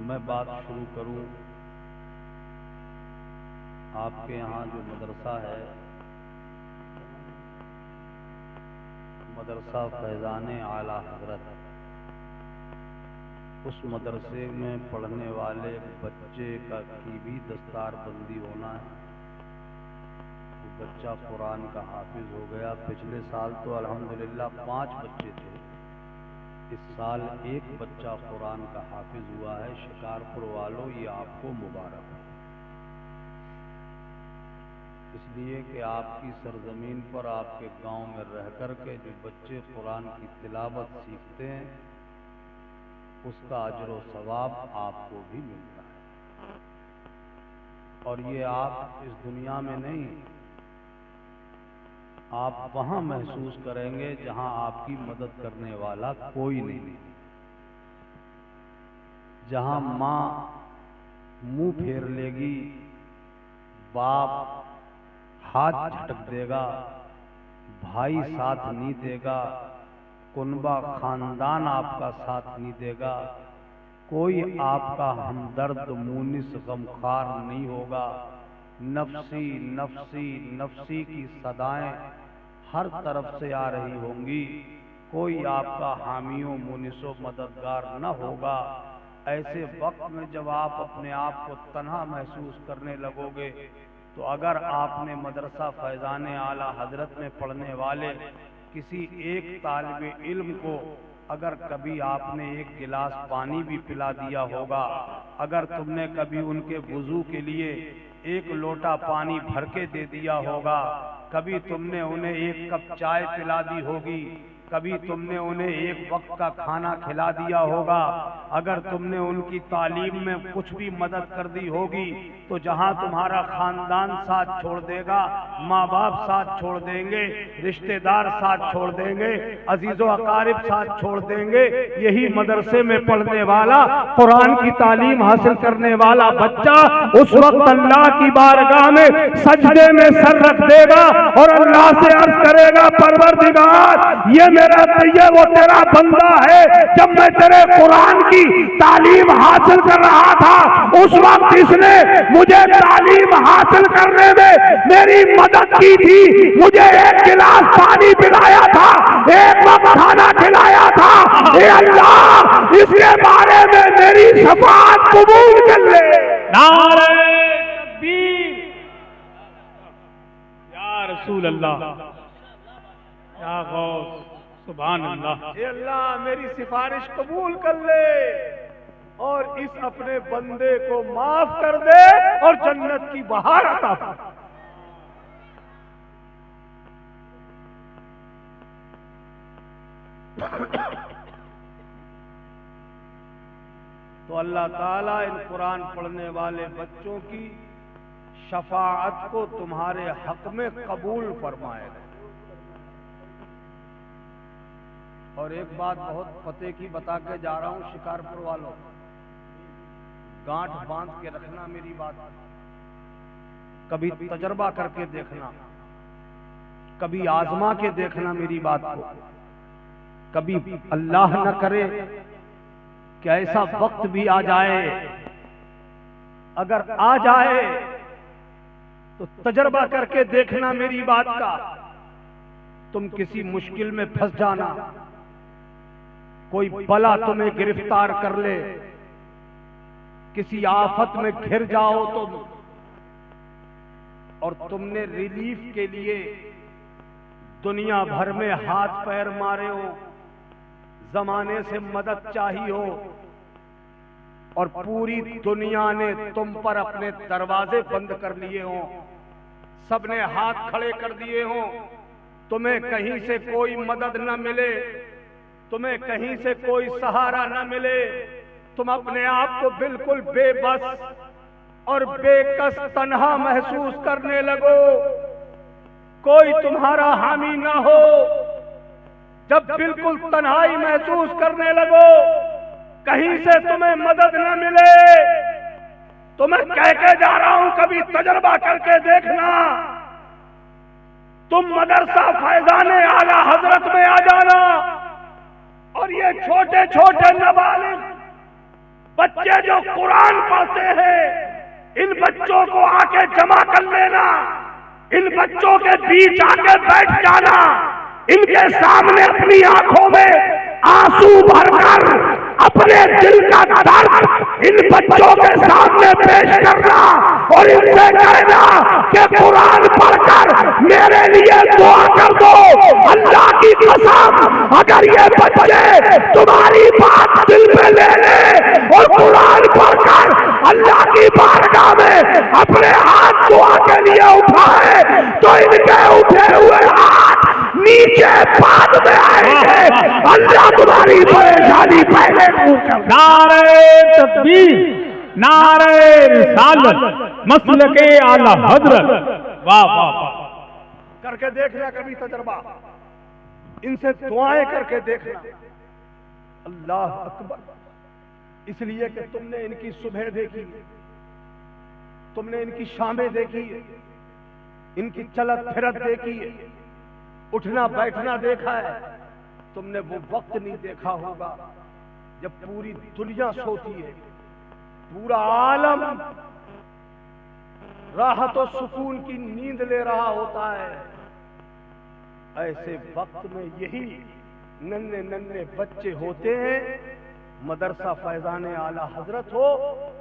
میں بات شروع کروں آپ کے یہاں جو مدرسہ ہے، مدرسہ فیضان اعلیٰ حضرت، اس مدرسے میں پڑھنے والے بچے کی بھی دستار بندی ہونا ہے۔ وہ بچہ قرآن کا حافظ ہو گیا۔ پچھلے سال تو الحمدللہ 5 بچے تھے، اس سال 1 بچہ قرآن کا حافظ ہوا ہے۔ شکارپور والوں، یہ آپ کو مبارک ہے، اس لیے کہ آپ کی سرزمین پر، آپ کے گاؤں میں رہ کر کے جو بچے قرآن کی تلاوت سیکھتے ہیں، اس کا اجر و ثواب آپ کو بھی ملتا ہے۔ اور یہ آپ اس دنیا میں نہیں، آپ وہاں محسوس کریں گے جہاں آپ کی مدد کرنے والا کوئی نہیں، جہاں ماں منہ پھیر لے گی، باپ ہاتھ جھٹک دے گا، بھائی ساتھ نہیں دے گا، کنبہ خاندان آپ کا ساتھ نہیں دے گا، کوئی آپ کا ہمدرد مونس غمخوار نہیں ہوگا۔ نفسی نفسی نفسی کی صدائیں ہر طرف سے آ رہی ہوں گی، کوئی آپ کا حامی و مونس و مددگار نہ ہوگا۔ ایسے وقت میں جب آپ اپنے آپ کو تنہا محسوس کرنے لگو گے، تو اگر آپ نے مدرسہ فیضان اعلیٰ حضرت میں پڑھنے والے کسی ایک طالب علم کو اگر کبھی آپ نے 1 گلاس پانی بھی پلا دیا ہوگا، اگر تم نے کبھی ان کے وضو کے لیے 1 لوٹا پانی بھر کے دے دیا ہوگا، کبھی تم نے انہیں 1 کپ چائے پلا دی ہوگی، کبھی تم نے انہیں 1 وقت کا کھانا کھلا دیا ہوگا، اگر تم نے ان کی تعلیم میں کچھ بھی مدد کر دی ہوگی، تو جہاں تمہارا خاندان ساتھ چھوڑ دے گا، ماں باپ ساتھ چھوڑ دیں گے، رشتہ دار ساتھ چھوڑ دیں گے، عزیز و اقارب ساتھ چھوڑ دیں گے، یہی مدرسے میں پڑھنے والا، قرآن کی تعلیم حاصل کرنے والا بچہ اس وقت اللہ کی بارگاہ میں سجدے میں سر رکھ دے گا اور اللہ سے عرض کرے گا، پروردگار یہ میرا طیب و تیرا بندہ ہے، جب میں تیرے قرآن کی تعلیم حاصل کر رہا تھا اس وقت اس نے مجھے تعلیم حاصل کرنے میں میری مدد کی تھی، مجھے 1 گلاس پانی پلایا تھا، 1 وقت کھانا کھلایا تھا۔ اے اللہ اس کے بارے میں میری شفاعت قبول کر لے۔ نعرہ تکبیر، یا رسول اللہ، یا غوث، سبحان اللہ۔ اے اللہ میری سفارش قبول کر لے اور اس اپنے بندے کو معاف کر دے اور جنت کی بہار عطا فرما۔ تو اللہ تعالیٰ ان قرآن پڑھنے والے بچوں کی شفاعت کو تمہارے حق میں قبول فرمائے گا۔ اور ایک بات بہت فتح کی بتا کے جا رہا ہوں شکارپور والوں، گانٹھ باندھ کے رکھنا میری بات، کبھی تجربہ کر کے دیکھنا، کبھی آزما کے دیکھنا میری بات کو، کبھی اللہ نہ کرے کہ ایسا وقت بھی آ جائے، اگر آ جائے تو تجربہ کر کے دیکھنا میری بات کا، تم کسی مشکل میں پھنس جانا، کوئی بلا تمہیں گرفتار کر لے، کسی آفت میں گھر جاؤ تم، اور تم نے ریلیف کے لیے دنیا بھر میں ہاتھ پیر مارے ہو، زمانے سے مدد چاہی ہو، اور پوری دنیا نے تم پر اپنے دروازے بند کر لیے ہوں، سب نے ہاتھ کھڑے کر دیے ہوں، تمہیں کہیں سے کوئی مدد نہ ملے، تمہیں کہیں سے کوئی سہارا نہ ملے، تم اپنے آپ کو بالکل بے بس اور بے کس تنہا محسوس کرنے لگو، کوئی تمہارا حامی نہ ہو، جب بالکل تنہائی محسوس کرنے لگو، کہیں سے تمہیں مدد نہ ملے، تو میں کہہ کے جا رہا ہوں کبھی تجربہ کر کے دیکھنا، تم مدرسہ فیضان اعلیٰ حضرت میں آ جانا، اور یہ چھوٹے چھوٹے نابالغ بچے جو قرآن پڑھتے ہیں ان بچوں کو آ کے جمع کر لینا، ان بچوں کے بیچ آ کے بیٹھ جانا، ان کے سامنے اپنی آنکھوں میں آنسو بھر کر اپنے دل کا درد ان بچوں کے سامنے پیش کرنا اور ان سے کہنا کہ قرآن پڑھ کر میرے لیے دعا کر دو۔ اللہ کی قسم اگر یہ بچے تمہاری بات دل پہ لے لیں اور قرآن پڑھ کر اللہ کی بارگاہ میں اپنے ہاتھ دعا کے لیے اٹھائے تو ان کے اٹھے ہوئے ہاتھ نیچے بعد میں آئیں گے۔ اللہ تمہاری پریشانی پہلے دور کر دے۔ نعرہ تکبیر، نعرہ رسالت، مسلک اعلی حضرت، واہ واہ واہ۔ کر کے دیکھنا کبھی تجربہ، ان سے دعائیں کر کے دیکھنا۔ اللہ اکبر، اس لیے کہ تم نے ان کی صبح دیکھی، تم نے ان کی شامیں دیکھی، ان کی چلت پھرت دیکھی، اٹھنا بیٹھنا دیکھا ہے۔ تم نے وہ وقت نہیں دیکھا ہوگا جب پوری دنیا سوتی ہے، پورا عالم راحت و سکون کی نیند لے رہا ہوتا ہے۔ ایسے وقت میں یہی ننھے ننھے بچے ہوتے ہیں، مدرسہ فیضان اعلی حضرت ہو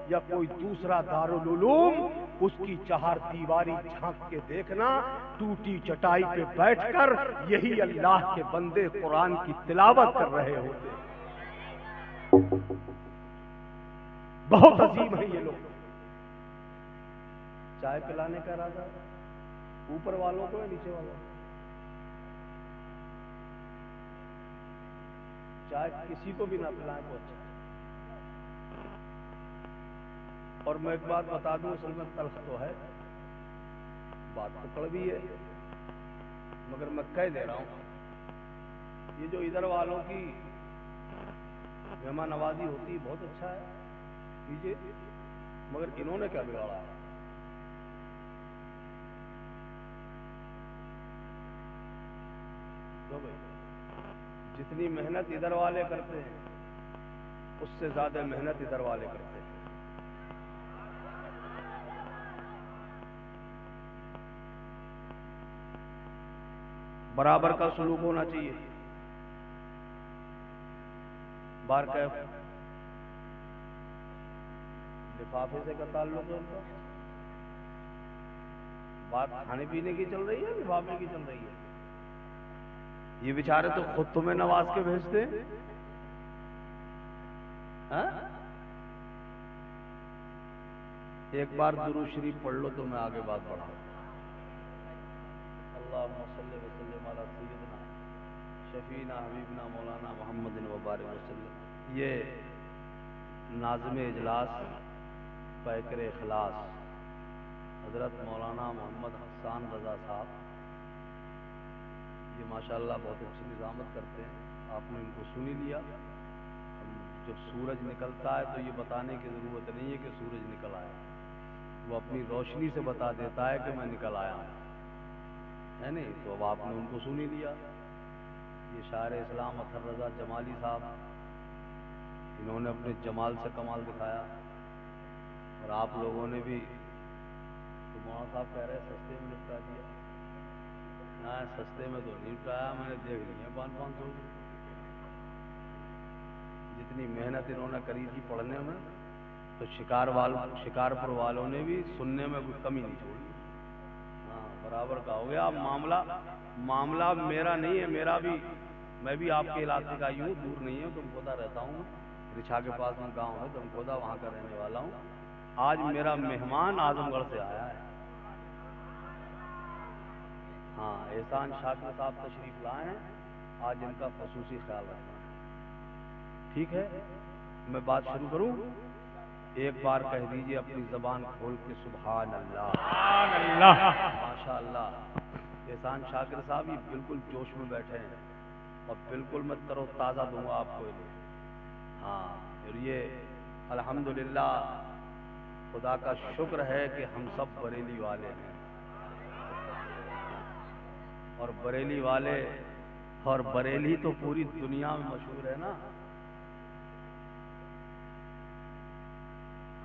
یا کوئی دوسرا دارالعلوم، اس کی چہار دیواری جھانک کے دیکھنا، ٹوٹی چٹائی پہ بیٹھ کر یہی اللہ کے بندے قرآن کی تلاوت کر رہے ہوتے ہیں۔ بہت عظیم ہے یہ لوگ۔ چائے پلانے کا ارادہ اوپر والوں کو یا نیچے والوں کو؟ چائے کسی کو بھی نہ پلائیں تو اچھا۔ اور میں ایک بات بتا دوں، اصل میں تلخ تو ہے، بات تو کڑوی ہے، مگر میں کہہ دے رہا ہوں، یہ جو ادھر والوں کی مہمان نوازی ہوتی ہے بہت اچھا ہے، کیجیے، مگر انہوں نے کیا بگاڑا ہے؟ دو بھائی، جتنی محنت ادھر والے کرتے ہیں اس سے زیادہ محنت ادھر والے کرتے ہیں۔ برابر کا سلوک ہونا چاہیے۔ بار کیف لفافے سے کا تعلق ہے ان کا؟ بات کھانے پینے کی چل رہی ہے، لفافے کی چل رہی ہے؟ یہ بیچارے تو خود تمہیں نواز کے بھیجتے ہیں۔ ایک بار درود شریف پڑھ لو تو میں آگے بات بڑھاؤں۔ اللہم صلی وسلم علی سیدنا شفیعنا حبیبنا مولانا محمد وبارک وسلم۔ یہ ناظم اجلاس پیکر اخلاص حضرت مولانا محمد حسان رضا صاحب، یہ ماشاءاللہ بہت اچھی نظامت کرتے ہیں، آپ نے ان کو سنی لیا۔ جب سورج نکلتا ہے تو یہ بتانے کی ضرورت نہیں ہے کہ سورج نکل آیا، وہ اپنی روشنی سے بتا دیتا ہے کہ میں نکل آیا ہوں، ہے نہیں؟ تو اب آپ نے ان کو سنی لیا۔ یہ شاعر اسلام اطہر رضا جمالی صاحب، انہوں نے اپنے جمال سے کمال دکھایا، اور آپ لوگوں نے بھی، تو مولانا صاحب کہہ رہے سستے میں نپٹا دیا۔ نہ سستے میں تو نہیں نپٹایا، میں نے دیکھ لی ہے 500 جتنی محنت انہوں نے کری تھی پڑھنے میں، تو شکارپور والوں نے بھی سننے میں کوئی کمی نہیں چھوڑی۔ ہاں برابر کا ہو گیا۔ معاملہ میرا نہیں ہے، میں بھی آپ کے علاقے کا ہی ہوں، دور نہیں ہوں، تم خدا رہتا ہوں، رچھا کے پاس میں گاؤں ہے، تم خدا وہاں کا رہنے والا ہوں۔ آج میرا مہمان اعظم گڑھ سے آیا ہے، ہاں احسان شاکر صاحب تشریف لائے ہیں، آج ان کا خصوصی خیال رکھنا ہے، ٹھیک ہے؟ میں بات شروع کروں؟ ایک بار کہہ دیجئے اپنی زبان کھول کے سبحان اللہ، سبحان اللہ۔ ماشاء اللہ۔ احسان شاکر صاحب یہ بالکل جوش میں بیٹھے ہیں، اور بالکل میں تر و تازہ دوں گا آپ کو۔ ہاں، اور یہ الحمدللہ خدا کا شکر ہے کہ ہم سب بریلی والے ہیں، اور بریلی والے، اور بریلی تو پوری دنیا میں مشہور ہے نا۔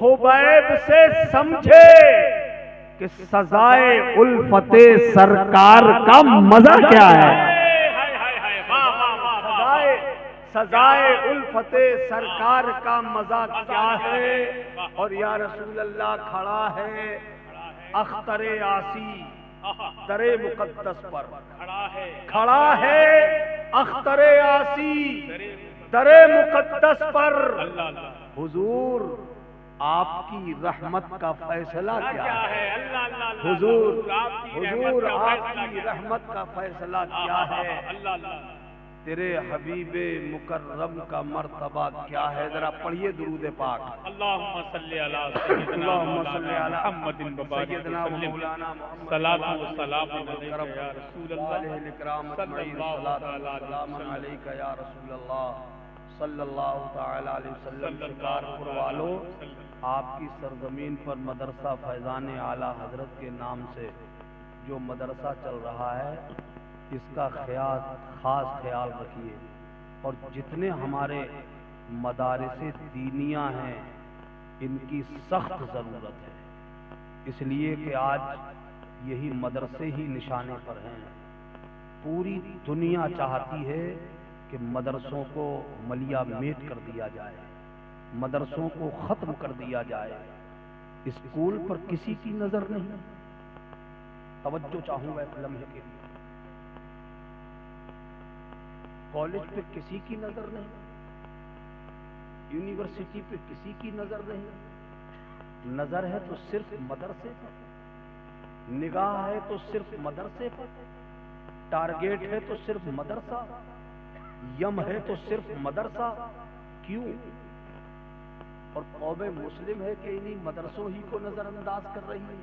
خبیب سے سمجھے کہ سزائے الفت سرکار کا مزہ کیا ہے. سزائے الفت سرکار کا مزہ کیا ہے. اور یا رسول اللہ کھڑا ہے اختر آسی در مقدس پر، کھڑا ہے اختر آسی در مقدس پر. حضور آپ کی رحمت کا فیصلہ کیا ہے؟ حضور آپ کی رحمت کا فیصلہ کیا ہے؟ تیرے حبیب مکرم کا مرتبہ کیا ہے؟ ذرا پڑھیے درود پاک. اللہم صلی علی محمد سیدنا مولانا محمد صلاۃ و سلام علیک کرم یا رسول علیہ اللہ الکرام اجمعین. صلاۃ و سلام علیک یا رسول اللہ صلی اللہ تعالی علیہ وسلم. شکارپور والوں، آپ کی سرزمین پر مدرسہ فیضان اعلیٰ حضرت کے نام سے جو مدرسہ چل رہا ہے، اس کا خاص خیال رکھیے. اور جتنے ہمارے مدارس دینیہ ہیں ان کی سخت ضرورت ہے، اس لیے کہ آج یہی مدرسے ہی نشانے پر ہیں. پوری دنیا چاہتی ہے کہ مدرسوں کو ملیا میٹ کر دیا جائے، مدرسوں کو ختم کر دیا جائے. اسکول پر کسی کی نظر نہیں. توجہ چاہوں گا ایک لمحے کے لیے. کالج پہ کسی کی نظر نہیں، یونیورسٹی پہ کسی کی نظر نہیں. نظر ہے تو صرف مدرسے پر، نگاہ ہے تو صرف مدرسے پر، ٹارگیٹ ہے تو صرف مدرسہ، یم ہے تو صرف مدرسہ. کیوں؟ اور قوم مسلم ہے کہ انہی مدرسوں ہی کو نظر انداز کر رہی ہے،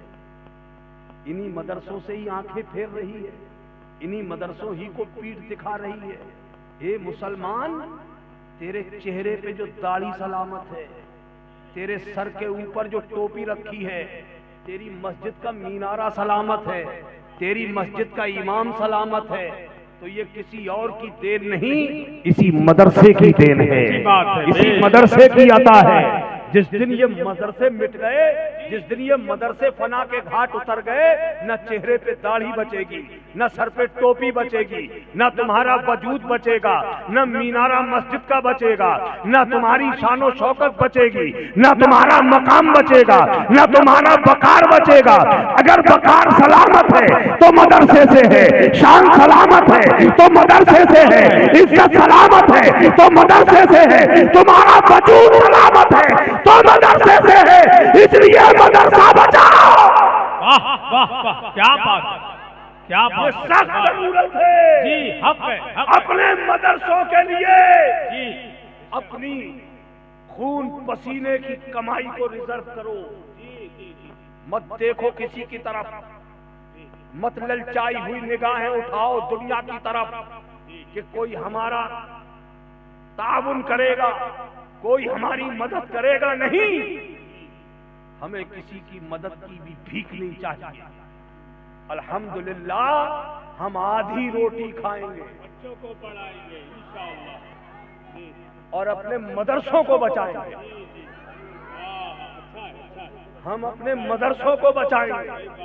انہی مدرسوں سے ہی آنکھیں پھیر رہی ہے، انہی مدرسوں ہی کو پیٹھ دکھا رہی ہے. اے مسلمان، تیرے چہرے پہ جو داڑھی سلامت ہے، تیرے سر کے اوپر جو ٹوپی رکھی ہے، تیری مسجد کا مینارہ سلامت ہے، تیری مسجد کا امام سلامت ہے، تو یہ کسی اور کی دین نہیں، اسی مدرسے کی دین ہے، اسی مدرسے کی عطا ہے. جس دن یہ مدرسے مٹ گئے، جس دن یہ مدرسے فنا کے گھاٹ اتر گئے، نہ چہرے پہ داڑھی بچے گی، نہ سر پہ ٹوپی بچے گی، نہ تمہارا وجود بچے گا، نہ مینارہ مسجد کا بچے گا، نہ تمہاری شان و شوکت بچے گی، نہ تمہارا مقام بچے گا، نہ تمہارا وقار بچے گا. اگر وقار سلامت ہے تو مدرسے سے ہے، شان سلامت ہے تو مدرسے سے ہے، عزت سلامت ہے تو مدرسے سے ہے، تمہارا وجود سلامت ہے تو مدرسے سے ہے. اس لیے مدرسہ بچاؤ. واہ واہ واہ، کیا بات، کیا یہ بات. سخت ضرورت ہے جی حق ہے، حق ہے. اپنے مدرسوں کے لیے جی اپنی خون پسینے کی کمائی کو ریزرو کرو. مت دیکھو کسی کی طرف، مت للچائی ہوئی نگاہیں اٹھاؤ دنیا کی طرف کہ کوئی ہمارا تعاون کرے گا، کوئی ہماری مدد کرے گا. نہیں، ہمیں کسی کی مدد کی بھی بھیک نہیں چاہیے. الحمدللہ ہم آدھی روٹی کھائیں گے، بچوں کو پڑھائیں گے انشاءاللہ، اور اپنے مدرسوں کو بچائیں گے. اچھا اچھا. ہم اپنے مدرسوں کو بچائیں گے.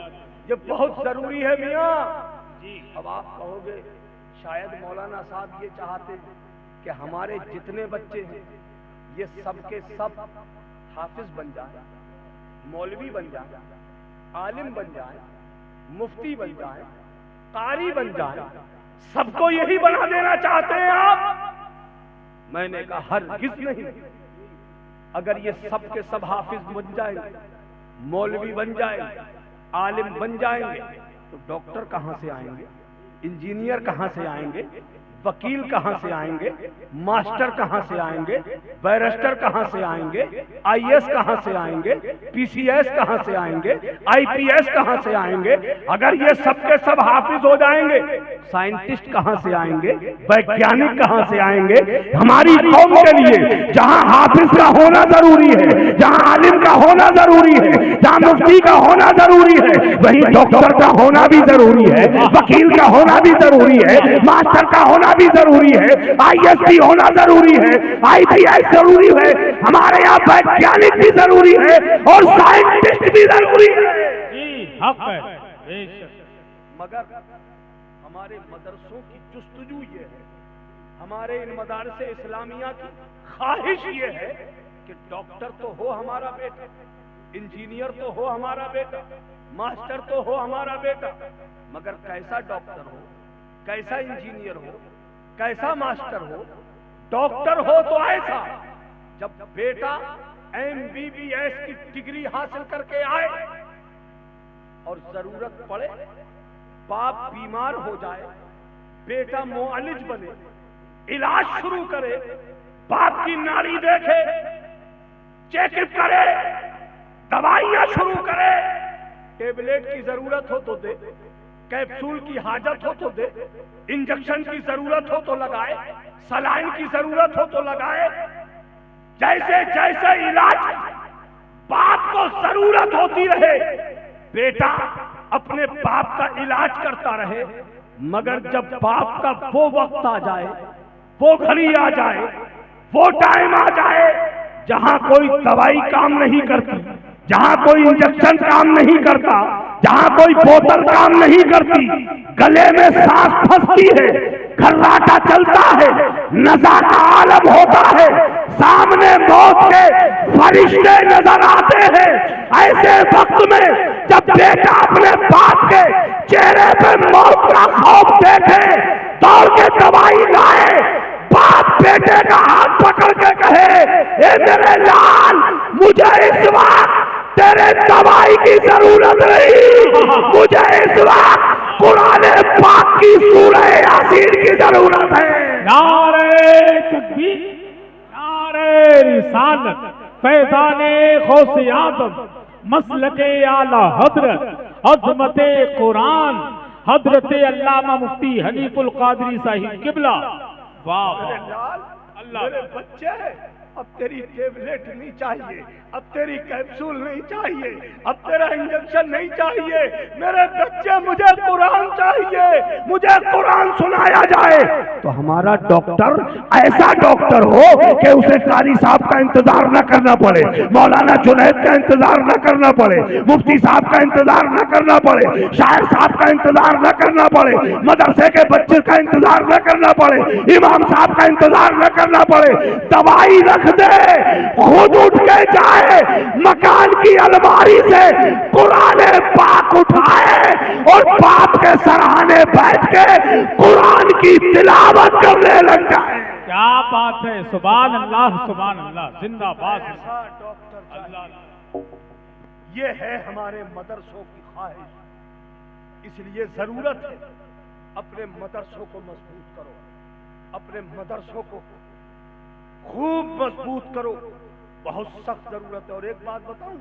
یہ بہت ضروری ہے میاں. اب آپ کہو گے شاید مولانا صاحب یہ چاہتے کہ ہمارے جتنے بچے ہیں یہ سب کے سب حافظ بن جائیں، مولوی بن جائیں، عالم بن جائیں، مفتی بن جائیں، قاری بن جائیں. سب کو یہی بنا دینا چاہتے ہیں آپ؟ میں نے کہا ہرگز نہیں. اگر یہ سب کے سب حافظ بن جائیں گے، مولوی بن جائیں گے، عالم بن جائیں گے، تو ڈاکٹر کہاں سے آئیں گے؟ انجینئر کہاں سے آئیں گے؟ وکیل کہاں سے آئیں گے؟ ماسٹر کہاں سے آئیں گے؟ بیرسٹر کہاں سے آئیں گے؟ آئی ایس کہاں سے آئیں گے؟ پی سی ایس کہاں سے آئیں گے؟ آئی پی ایس کہاں سے آئیں گے؟ اگر یہ سب کے سب حافظ ہو جائیں گے، سائنٹسٹ کہاں سے آئیں گے؟ ویگیانک کہاں سے آئیں گے؟ ہماری قوم کے لیے جہاں حافظ کا ہونا ضروری ہے، جہاں عالم کا ہونا ضروری ہے، جہاں مفتی کا ہونا ضروری ہے، وہیں ڈاکٹر کا ہونا بھی ضروری ہے، وکیل کا ہونا بھی ضروری ہے، ماسٹر کا ہونا بھی ضروری ہے، ISP ہونا ضروری ہے، IPS ضروری ہے، ہمارے یہاں ویگیانک بھی ضروری ہے اور سائنٹسٹ بھی ضروری ہے۔ جی حق ہے، بے شک۔ مگر ہمارے مدرسوں کی جستجو یہ ہے، ہمارے ان مدارس اسلامیہ کی خواہش یہ ہے کہ ڈاکٹر تو ہو ہمارا بیٹا، انجینئر تو ہو ہمارا بیٹا، ماسٹر تو ہو ہمارا بیٹا، مگر کیسا ڈاکٹر ہو، کیسا انجینئر ہو، کیسا ماسٹر ہو؟ ڈاکٹر ہو تو ایسا جب بیٹا MBBS کی ڈگری حاصل کر کے آئے اور ضرورت پڑے، باپ بیمار ہو جائے، بیٹا معالج بنے، علاج شروع کرے، باپ کی ناڑی دیکھے، چیک اپ کرے، دوائیاں شروع کرے، ٹیبلیٹ کی ضرورت ہو تو دے، کیپسول کی حاجت ہو تو دے، انجیکشن کی ضرورت ہو تو لگائے، سلائن کی ضرورت ہو تو لگائے، جیسے جیسے علاج باپ کو ضرورت ہوتی رہے، بیٹا اپنے باپ کا علاج کرتا رہے، مگر جب باپ کا وہ وقت آ جائے، وہ گھڑی آ جائے، وہ ٹائم آ جائے جہاں کوئی دوائی کام نہیں کرتی، جہاں کوئی انجیکشن کام نہیں کرتا، جہاں کوئی بوتل کام نہیں کرتی، گلے میں سانس پھنستی ہے، کھراٹا چلتا ہے، نزا کا عالم ہوتا ہے، سامنے موت کے فرشتے نظر آتے ہیں، ایسے وقت میں جب بیٹا اپنے باپ کے چہرے پہ موت کا خوف دیکھے، دوڑ کے دوائی لائے، باپ بیٹے کا ہاتھ پکڑ کے کہے، اے میرے لال، مجھے اس وقت تیرے دوائی کی ضرورت نہیں، مجھے اس وقت قرآن پاک کی سورہ یاسین کی ضرورت ہے۔ نعرہ تکبیر، نعرہ رسالت، فیضان غوث اعظم، مسلک اعلی حضرت، عظمت قرآن، حضرت علامہ مفتی حنیف القادری صاحب قبلہ۔ واہ میرے لال، اللہ، میرے بچے، اب تیری ٹیبلیٹ نہیں چاہیے، اب تیری کیپسول نہیں چاہیے، اب تیرا انجیکشن نہیں چاہیے، میرے بچے مجھے قرآن چاہیے، مجھے قرآن سنایا جائے۔ تو ہمارا ڈاکٹر ایسا ڈاکٹر ہو کہ اسے قاری صاحب کا انتظار نہ کرنا پڑے، مولانا جنید کا انتظار نہ کرنا پڑے، مفتی صاحب کا انتظار نہ کرنا پڑے، شاعر صاحب کا انتظار نہ کرنا پڑے، مدرسے کے بچے کا انتظار نہ کرنا پڑے، امام صاحب کا انتظار نہ کرنا پڑے، دوائی رکھ دے، خود اٹھ کے جائے، مکان کی الماری سے قرآن پاک اٹھائے اور باپ کے سرہانے بیٹھ کے قرآن کی تلاوت کرنے لگ جائے۔ کیا بات ہے، سبحان اللہ، سبحان اللہ، زندہ باد اللہ۔ یہ ہے ہمارے مدرسوں کی خواہش، اس لیے ضرورت ہے اپنے مدرسوں کو مضبوط کرو، اپنے مدرسوں کو خوب مضبوط کرو، بہت سخت ضرورت ہے۔ اور ایک بات بتاؤں،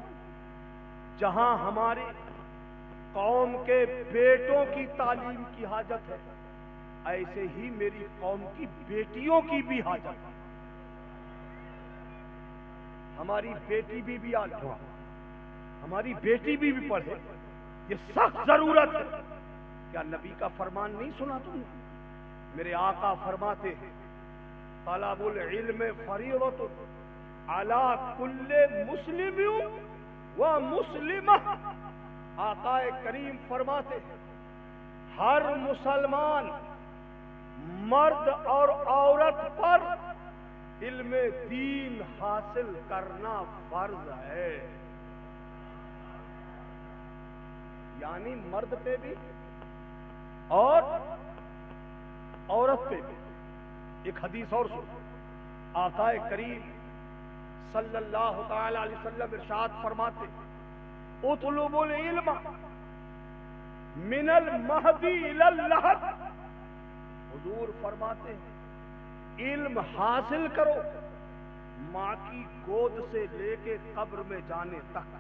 جہاں ہماری قوم کے بیٹوں کی تعلیم کی حاجت ہے، ایسے ہی میری قوم کی بیٹیوں کی بھی حاجت ہے۔ ہماری بیٹی بھی آج ہماری بیٹی بھی پڑھے، یہ سخت ضرورت ہے۔ کیا نبی کا فرمان نہیں سنا تم نے؟ میرے آقا فرماتے ہیں، طلب العلم فریضۃ علی کل مسلم و مسلمہ۔ آقا کریم فرماتے ہیں، ہر مسلمان مرد اور عورت پر علم دین حاصل کرنا فرض ہے۔ یعنی مرد پہ بھی اور عورت پہ بھی۔ ایک حدیث اور سن، آقا کریم صلی اللہ تعالی علیہ وسلم ارشاد فرماتے، اطلب العلم من المہدی الی اللحد۔ حضور فرماتے ہیں، علم حاصل کرو ماں کی گود سے لے کے قبر میں جانے تک۔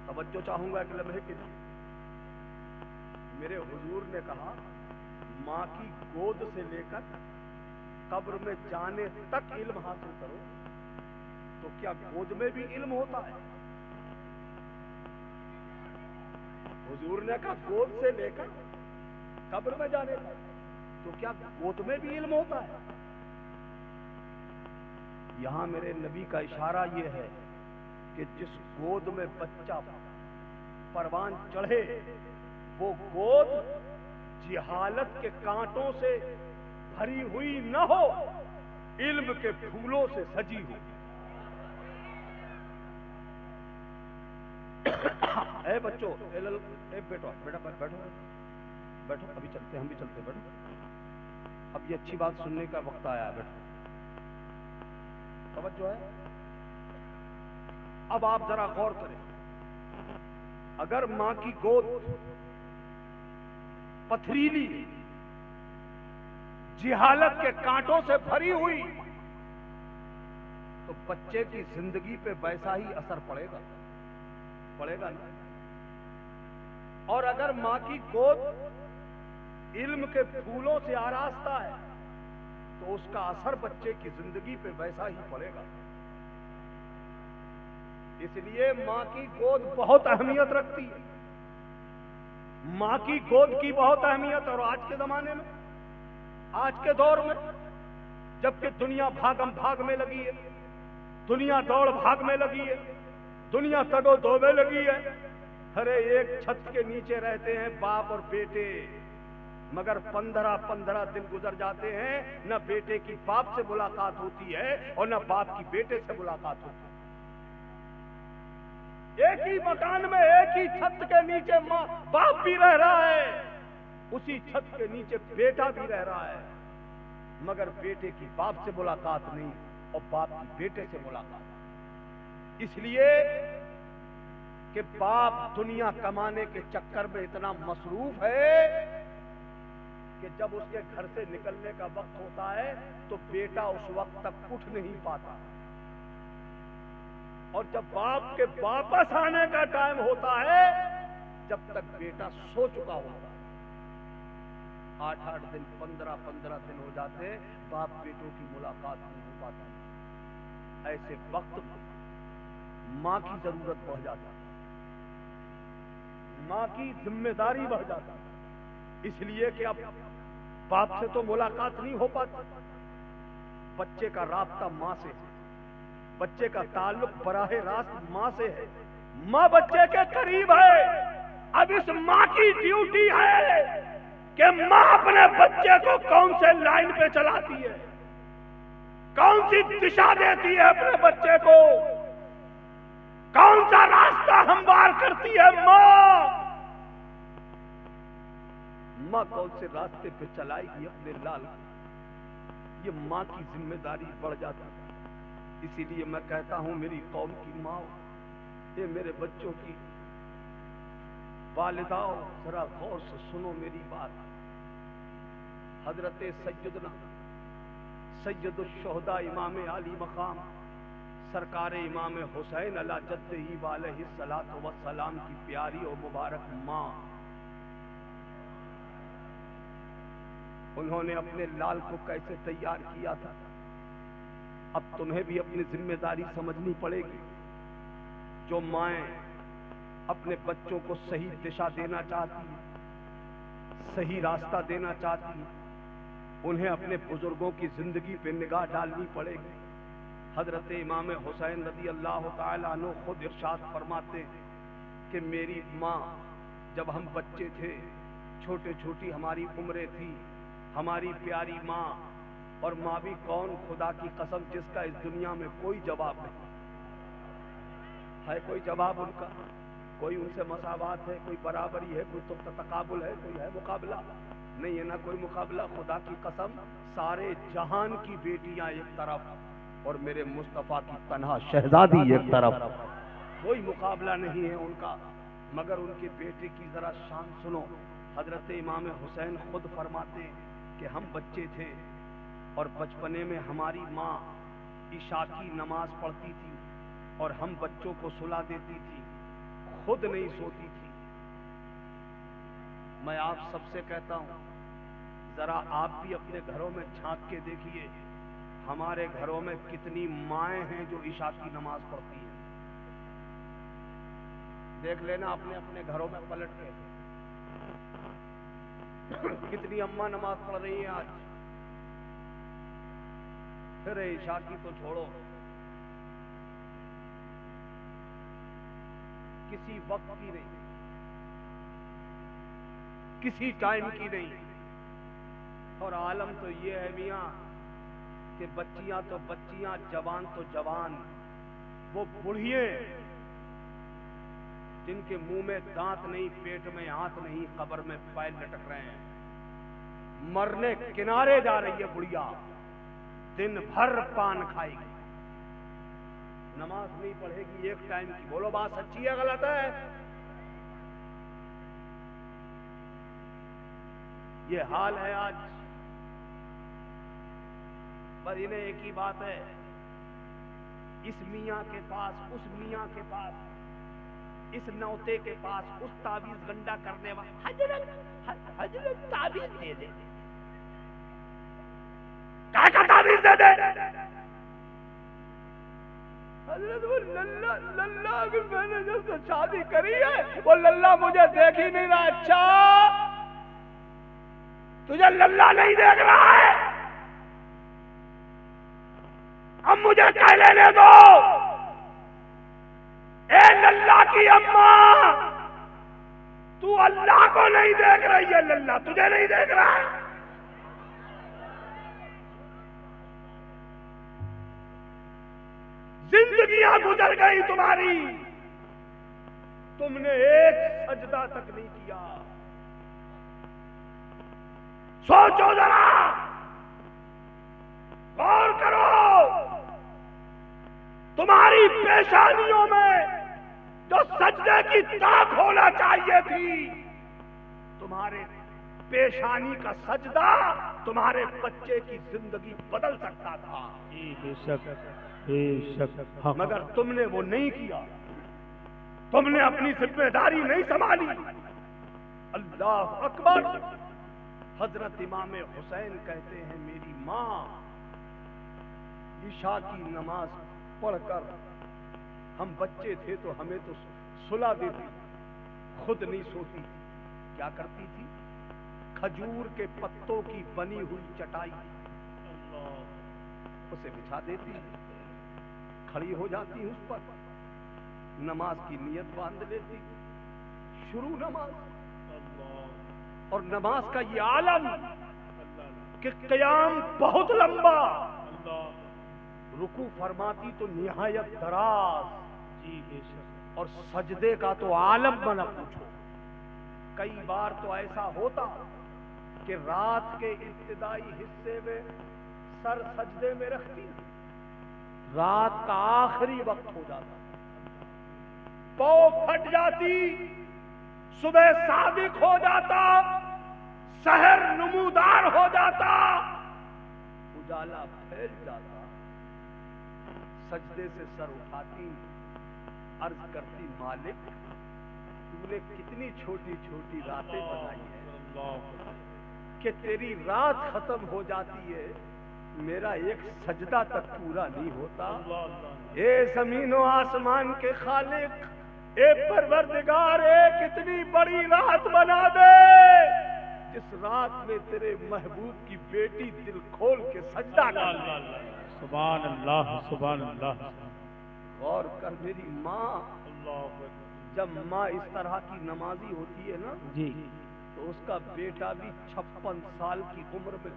توجہ چاہوں گا ایک لمحے کے لیے۔ میرے حضور نے کہا ماں کی گود سے لے کر قبر میں جانے تک علم حاصل کرو، تو کیا گود میں بھی علم ہوتا ہے؟ حضور نے کہا گود سے لے کر قبر میں جانے کا، تو کیا گود میں بھی علم ہوتا ہے؟ یہاں میرے نبی کا اشارہ یہ ہے کہ جس گود میں بچہ پروان چڑھے وہ گود جہالت کے کانٹوں سے بھری ہوئی نہ ہو، علم کے پھولوں سے سجی ہو۔ اے بچوں، اے بیٹو، بیٹا بیٹھو بیٹھو، ابھی چلتے، ہم بھی چلتے، بیٹھو، اب یہ اچھی بات سننے کا وقت آیا ہے، بیٹھو، توجہ ہے۔ اب آپ ذرا غور کریں، اگر ماں کی گود پتھریلی جہالت کے کانٹوں سے بھری ہوئی تو بچے کی زندگی پہ ویسا ہی اثر پڑے گا نا۔ اور اگر ماں کی گود علم کے پھولوں سے آراستہ ہے تو اس کا اثر بچے کی زندگی پہ ویسا ہی پڑے گا۔ اس لیے ماں کی گود بہت اہمیت رکھتی ہے، ماں کی گود کی بہت اہمیت۔ اور آج کے زمانے میں، آج کے دور میں، جبکہ دنیا بھاگم بھاگ میں لگی ہے، دنیا دوڑ بھاگ میں لگی ہے، دنیا تگو دو میں لگی ہے، ارے ایک چھت کے نیچے رہتے ہیں باپ اور بیٹے، مگر 15 دن گزر جاتے ہیں، نہ بیٹے کی باپ سے ملاقات ہوتی ہے اور نہ باپ کی بیٹے سے ملاقات ہوتی ہے۔ ایک ہی مکان میں، ایک ہی چھت کے نیچے ماں باپ بھی رہ رہا ہے، اسی چھت کے نیچے بیٹا بھی رہ رہا ہے، مگر بیٹے کی باپ سے ملاقات نہیں اور باپ کی بیٹے سے ملاقات۔ اس لیے کہ باپ دنیا کمانے کے چکر میں اتنا مصروف ہے کہ جب اس کے گھر سے نکلنے کا وقت ہوتا ہے تو بیٹا اس وقت تک اٹھ نہیں پاتا، اور جب باپ کے واپس آنے کا ٹائم ہوتا ہے جب تک بیٹا سو چکا ہوتا ہے۔ 8 دن 15 دن ہو جاتے، باپ بیٹوں کی ملاقات نہیں ہو پاتا۔ ایسے وقت میں ماں کی ضرورت بڑھ جاتا ہے، ماں کی ذمہ داری بڑھ جاتا ہے، اس لیے کہ اب باپ سے تو ملاقات نہیں ہو پاتی، بچے کا رابطہ ماں سے ہے، بچے کا تعلق براہ راست ماں سے ہے، ماں بچے کے قریب ہے۔ اب اس ماں کی ڈیوٹی ہے کہ ماں اپنے بچے کو کون سے لائن پہ چلاتی ہے، کون سی دشا دیتی ہے اپنے بچے کو، کون سا راستہ ہموار کرتی ہے ماں کون سے راستے پہ چلائے گی اپنے لال کو، یہ ماں کی ذمہ داری بڑھ جاتی ہے۔ اسی لیے میں کہتا ہوں میری قوم کی ماں، یہ میرے بچوں کی والداؤ، ذرا غور سے سنو میری بات۔ حضرت سیدنا سید الشہداء امام علی مقام سرکار امام حسین علی جدہ علیہ الصلوۃ والسلام کی پیاری اور مبارک ماں، انہوں نے اپنے لال کو کیسے تیار کیا تھا، اب تمہیں بھی اپنی ذمہ داری سمجھنی پڑے گی۔ جو مائیں اپنے بچوں کو صحیح دشا دینا چاہتی ہیں، صحیح راستہ دینا چاہتی ہیں، انہیں اپنے بزرگوں کی زندگی پہ نگاہ ڈالنی پڑے گی۔ حضرت امام حسین رضی اللہ تعالیٰ عنہ خود ارشاد فرماتے کہ میری ماں، جب ہم بچے تھے، چھوٹے چھوٹی ہماری عمریں تھی، ہماری پیاری ماں، اور ماں بھی کون، خدا کی قسم جس کا اس دنیا میں کوئی جواب نہیں ہے، کوئی جواب ان کا، کوئی ان سے مساوات ہے، کوئی برابری ہے، کوئی تو تقابل ہے، کوئی ہے مقابلہ نہیں ہے، نہ کوئی مقابلہ۔ خدا کی قسم سارے جہان کی بیٹیاں ایک طرف اور میرے مصطفیٰ کی تنہا شہزادی ایک طرف، کوئی مقابلہ نہیں ہے ان کا، مگر ان کے بیٹے کی ذرا شان سنو۔ حضرت امام حسین خود فرماتے ہیں کہ ہم بچے تھے اور بچپنے میں ہماری ماں عشاء کی نماز پڑھتی تھی اور ہم بچوں کو سلا دیتی تھی، خود نہیں سوتی تھی۔ میں آپ سب سے کہتا ہوں ذرا آپ بھی اپنے گھروں میں جھانک کے دیکھیے، ہمارے گھروں میں کتنی مائیں ہیں جو عشاء کی نماز پڑھتی ہیں؟ دیکھ لینا اپنے اپنے گھروں میں پلٹ کے، کتنی اماں نماز پڑھ رہی ہیں آج؟ پھر عشاء کی تو چھوڑو، کسی وقت کی نہیں، کسی ٹائم کی نہیں۔ اور عالم تو یہ ہے میاں کہ بچیاں تو بچیاں، جوان تو جوان، وہ بڑھیے جن کے منہ میں دانت نہیں، پیٹ میں ہاتھ نہیں، قبر میں پیر لٹک رہے ہیں، مرنے کنارے جا رہی ہے بڑھیا، دن بھر پان کھائے گی، نماز نہیں پڑھے گی ایک ٹائم کی۔ بولو بات سچی ہے غلط ہے؟ یہ حال ہے آج۔ بس انہیں ایک ہی بات ہے، اس میاں کے پاس، اس میاں کے پاس، اس نوتے کے پاس، اس تعویذ گنڈا کرنے والا، حضرت تعویذ دے دے، کیا کا تعویذ دے دے؟ حضرت وہ للہ کہ میں نے جب سے شادی کری ہے وہ للہ مجھے دیکھ ہی نہیں رہا۔ اچھا تجھے للہ نہیں دیکھ رہا ہے؟ اب مجھے کہہ لینے دو، اے للہ کی اماں، تو اللہ کو نہیں دیکھ رہی ہے، للہ تجھے نہیں دیکھ رہا ہے۔ زندگیاں گزر گئی تمہاری، تم نے ایک سجدہ تک نہیں کیا۔ سوچو ذرا، غور کرو، تمہاری پیشانیوں میں جو سجدے کی طاق ہونا چاہیے تھی، تمہارے پیشانی کا سجدہ تمہارے بچے کی زندگی بدل سکتا تھا، بے شک بے شک، مگر تم نے وہ نہیں کیا، تم نے اپنی ذمہ داری نہیں سنبھالی۔ اللہ اکبر۔ حضرت امام حسین کہتے ہیں میری ماں عشاء کی نماز پڑھ کر، ہم بچے تھے تو ہمیں تو سلا دیتی، خود نہیں سوتی، کیا کرتی تھی؟ کھجور کے پتوں کی بنی ہوئی چٹائی اسے بچھا دیتی، کھڑی ہو جاتی اس پر، نماز کی نیت باندھ لیتی، شروع نماز۔ اور نماز کا یہ عالم کہ قیام بہت لمبا، رکوع فرماتی تو نہایت دراز، جی بے شک، اور سجدے کا تو عالم بنا پوچھو۔ کئی بار تو ایسا ہوتا کہ رات کے ابتدائی حصے میں سر سجدے میں رکھتی، رات کا آخری وقت ہو جاتا، پاؤں پھٹ جاتی، صبح صادق ہو جاتا، سحر نمودار ہو جاتا، اجالا پھیل جاتا، سجدے سے سر اٹھاتی، عرض کرتی مالک تو نے کتنی چھوٹی چھوٹی راتیں بنائی ہیں کہ تیری رات ختم ہو جاتی ہے، میرا ایک سجدہ تک پورا نہیں ہوتا۔ اے زمین و آسمان کے خالق، اے پروردگار، اے کتنی بڑی رات بنا دے جس رات میں تیرے محبوب کی بیٹی دل کھول کے سجدہ کر دے۔ سبحان اللہ سبحان اللہ۔ غور کر میری ماں، جب ماں اس طرح کی نمازی ہوتی ہے نا جی، تو اس کا بیٹا بھی 56 سال کی عمر میں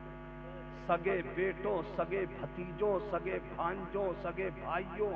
سگے بیٹوں، سگے بھتیجوں، سگے بھانجوں، سگے بھائیوں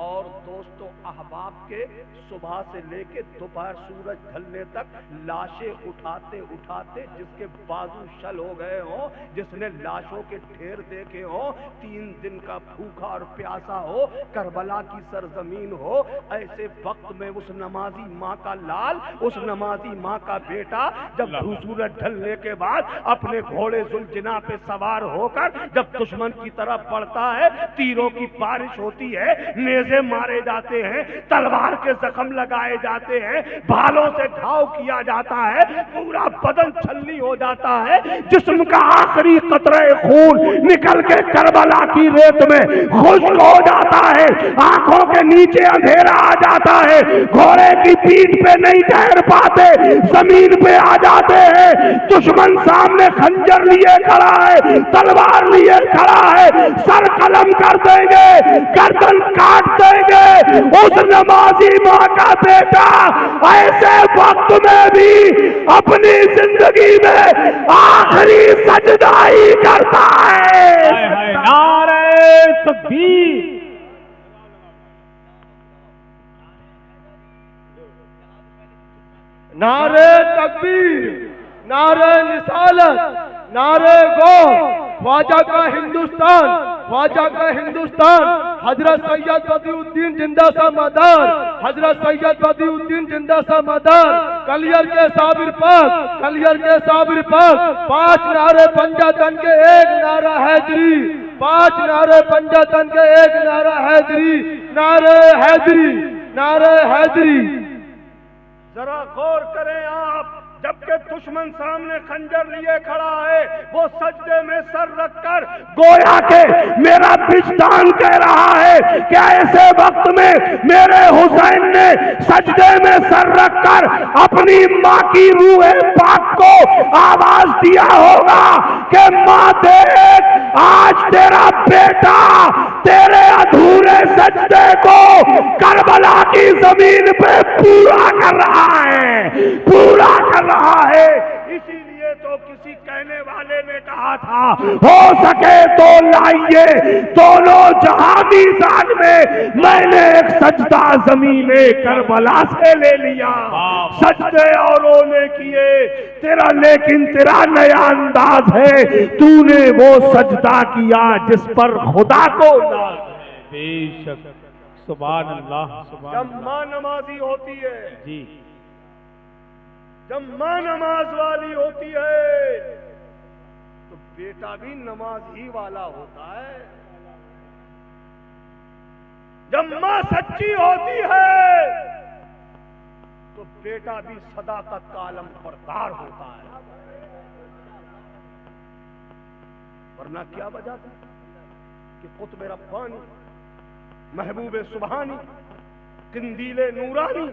اور دوستوں احباب کے صبح سے لے کے دوپہر سورج ڈھلنے تک لاشیں اٹھاتے اٹھاتے، جس کے بازو شل ہو گئے ہوں، جس نے لاشوں کے ڈھیر دیکھے ہوں، 3 دن کا بھوکا اور پیاسا ہو، کربلا کی سرزمین ہو، ایسے وقت میں اس نمازی ماں کا لال، اس نمازی ماں کا بیٹا جب سورج ڈھلنے کے بعد اپنے گھوڑے ذوالجناح پہ سوار ہو کر جب دشمن کی طرف بڑھتا ہے، تیروں کی بارش ہوتی ہے، نیزے مارے جاتے ہیں، ہیں, تلوار کے زخم لگائے جاتے ہیں, بھالوں سے گھاؤ کیا جاتا ہے, پورا بدن چھلنی ہو جاتا ہے, جسم کا آخری قطرہ خون نکل کے کربلا کی ریت میں خشک ہو جاتا ہے, آنکھوں کے نیچے اندھیرا آ جاتا ہے, گھوڑے کی پیٹھ پہ نہیں ٹھہر پاتے, زمین پہ آ جاتے ہیں, دشمن سامنے خنجر لیے کھڑا ہے, تلوار لیے کھڑا ہے, سر قلم کر دیں گے, گردن کاٹ دیں گے. اس نمازی ماں کا بیٹا ایسے وقت میں بھی اپنی زندگی میں آخری سجدہ ہی کرتا ہے. نعرہ تکبیر. نعرہ تکبیر, نعرہ رسالت, نعرہ گو, خواجہ کا ہندوستان, خواجہ کا ہندوستان, حضرت سید بدی الدین زندہ سا مدار, حضرت سید بدی الدین زندہ سا مدار, کلیئر کے صابر پاک, کلیئر کے صابر پاک, 5 نعرے پنجاتن کے ایک نعرہ حیدری, 5 نعرے پنجاتن کے ایک نعرہ حیدری, نعرہ حیدری, نعرہ حیدری. ذرا غور کریں آپ, جبکہ دشمن سامنے خنجر لیے کھڑا ہے, وہ سجدے میں سر رکھ کر گویا کہ میرا وجدان کہہ رہا ہے کہ ایسے وقت میں میرے حسین نے سجدے میں سر رکھ کر اپنی ماں کی روح پاک کو آواز دیا ہوگا کہ ماں دیکھ, آج تیرا بیٹا تیرے ادھورے سجدے کو کربلا کی زمین پہ پورا کر رہا ہے, پورا کر رہا ہے. اسی لیے تو کسی کہنے والے نے کہا تھا, ہو سکے تو لائیے دونوں جہاں میزان میں نے ایک سجدہ زمین کربلا سے لے لیا. سجدے اوروں نے کیے تیرا, لیکن تیرا نیا انداز ہے, تو نے وہ سجدہ کیا جس پر خدا کو ناز ہے. بے شک, سبحان اللہ, سبحان جب اللہ. ماں نمازی ہوتی ہے, جی, جب ماں نماز والی ہوتی ہے تو بیٹا بھی نماز ہی والا ہوتا ہے. جب ماں سچی ہوتی ہے تو بیٹا بھی صداقت کا علم بردار ہوتا ہے. ورنہ کیا وجہ تھی کہ قطب ربانی, محبوب سبحانی, قندیل نورانی,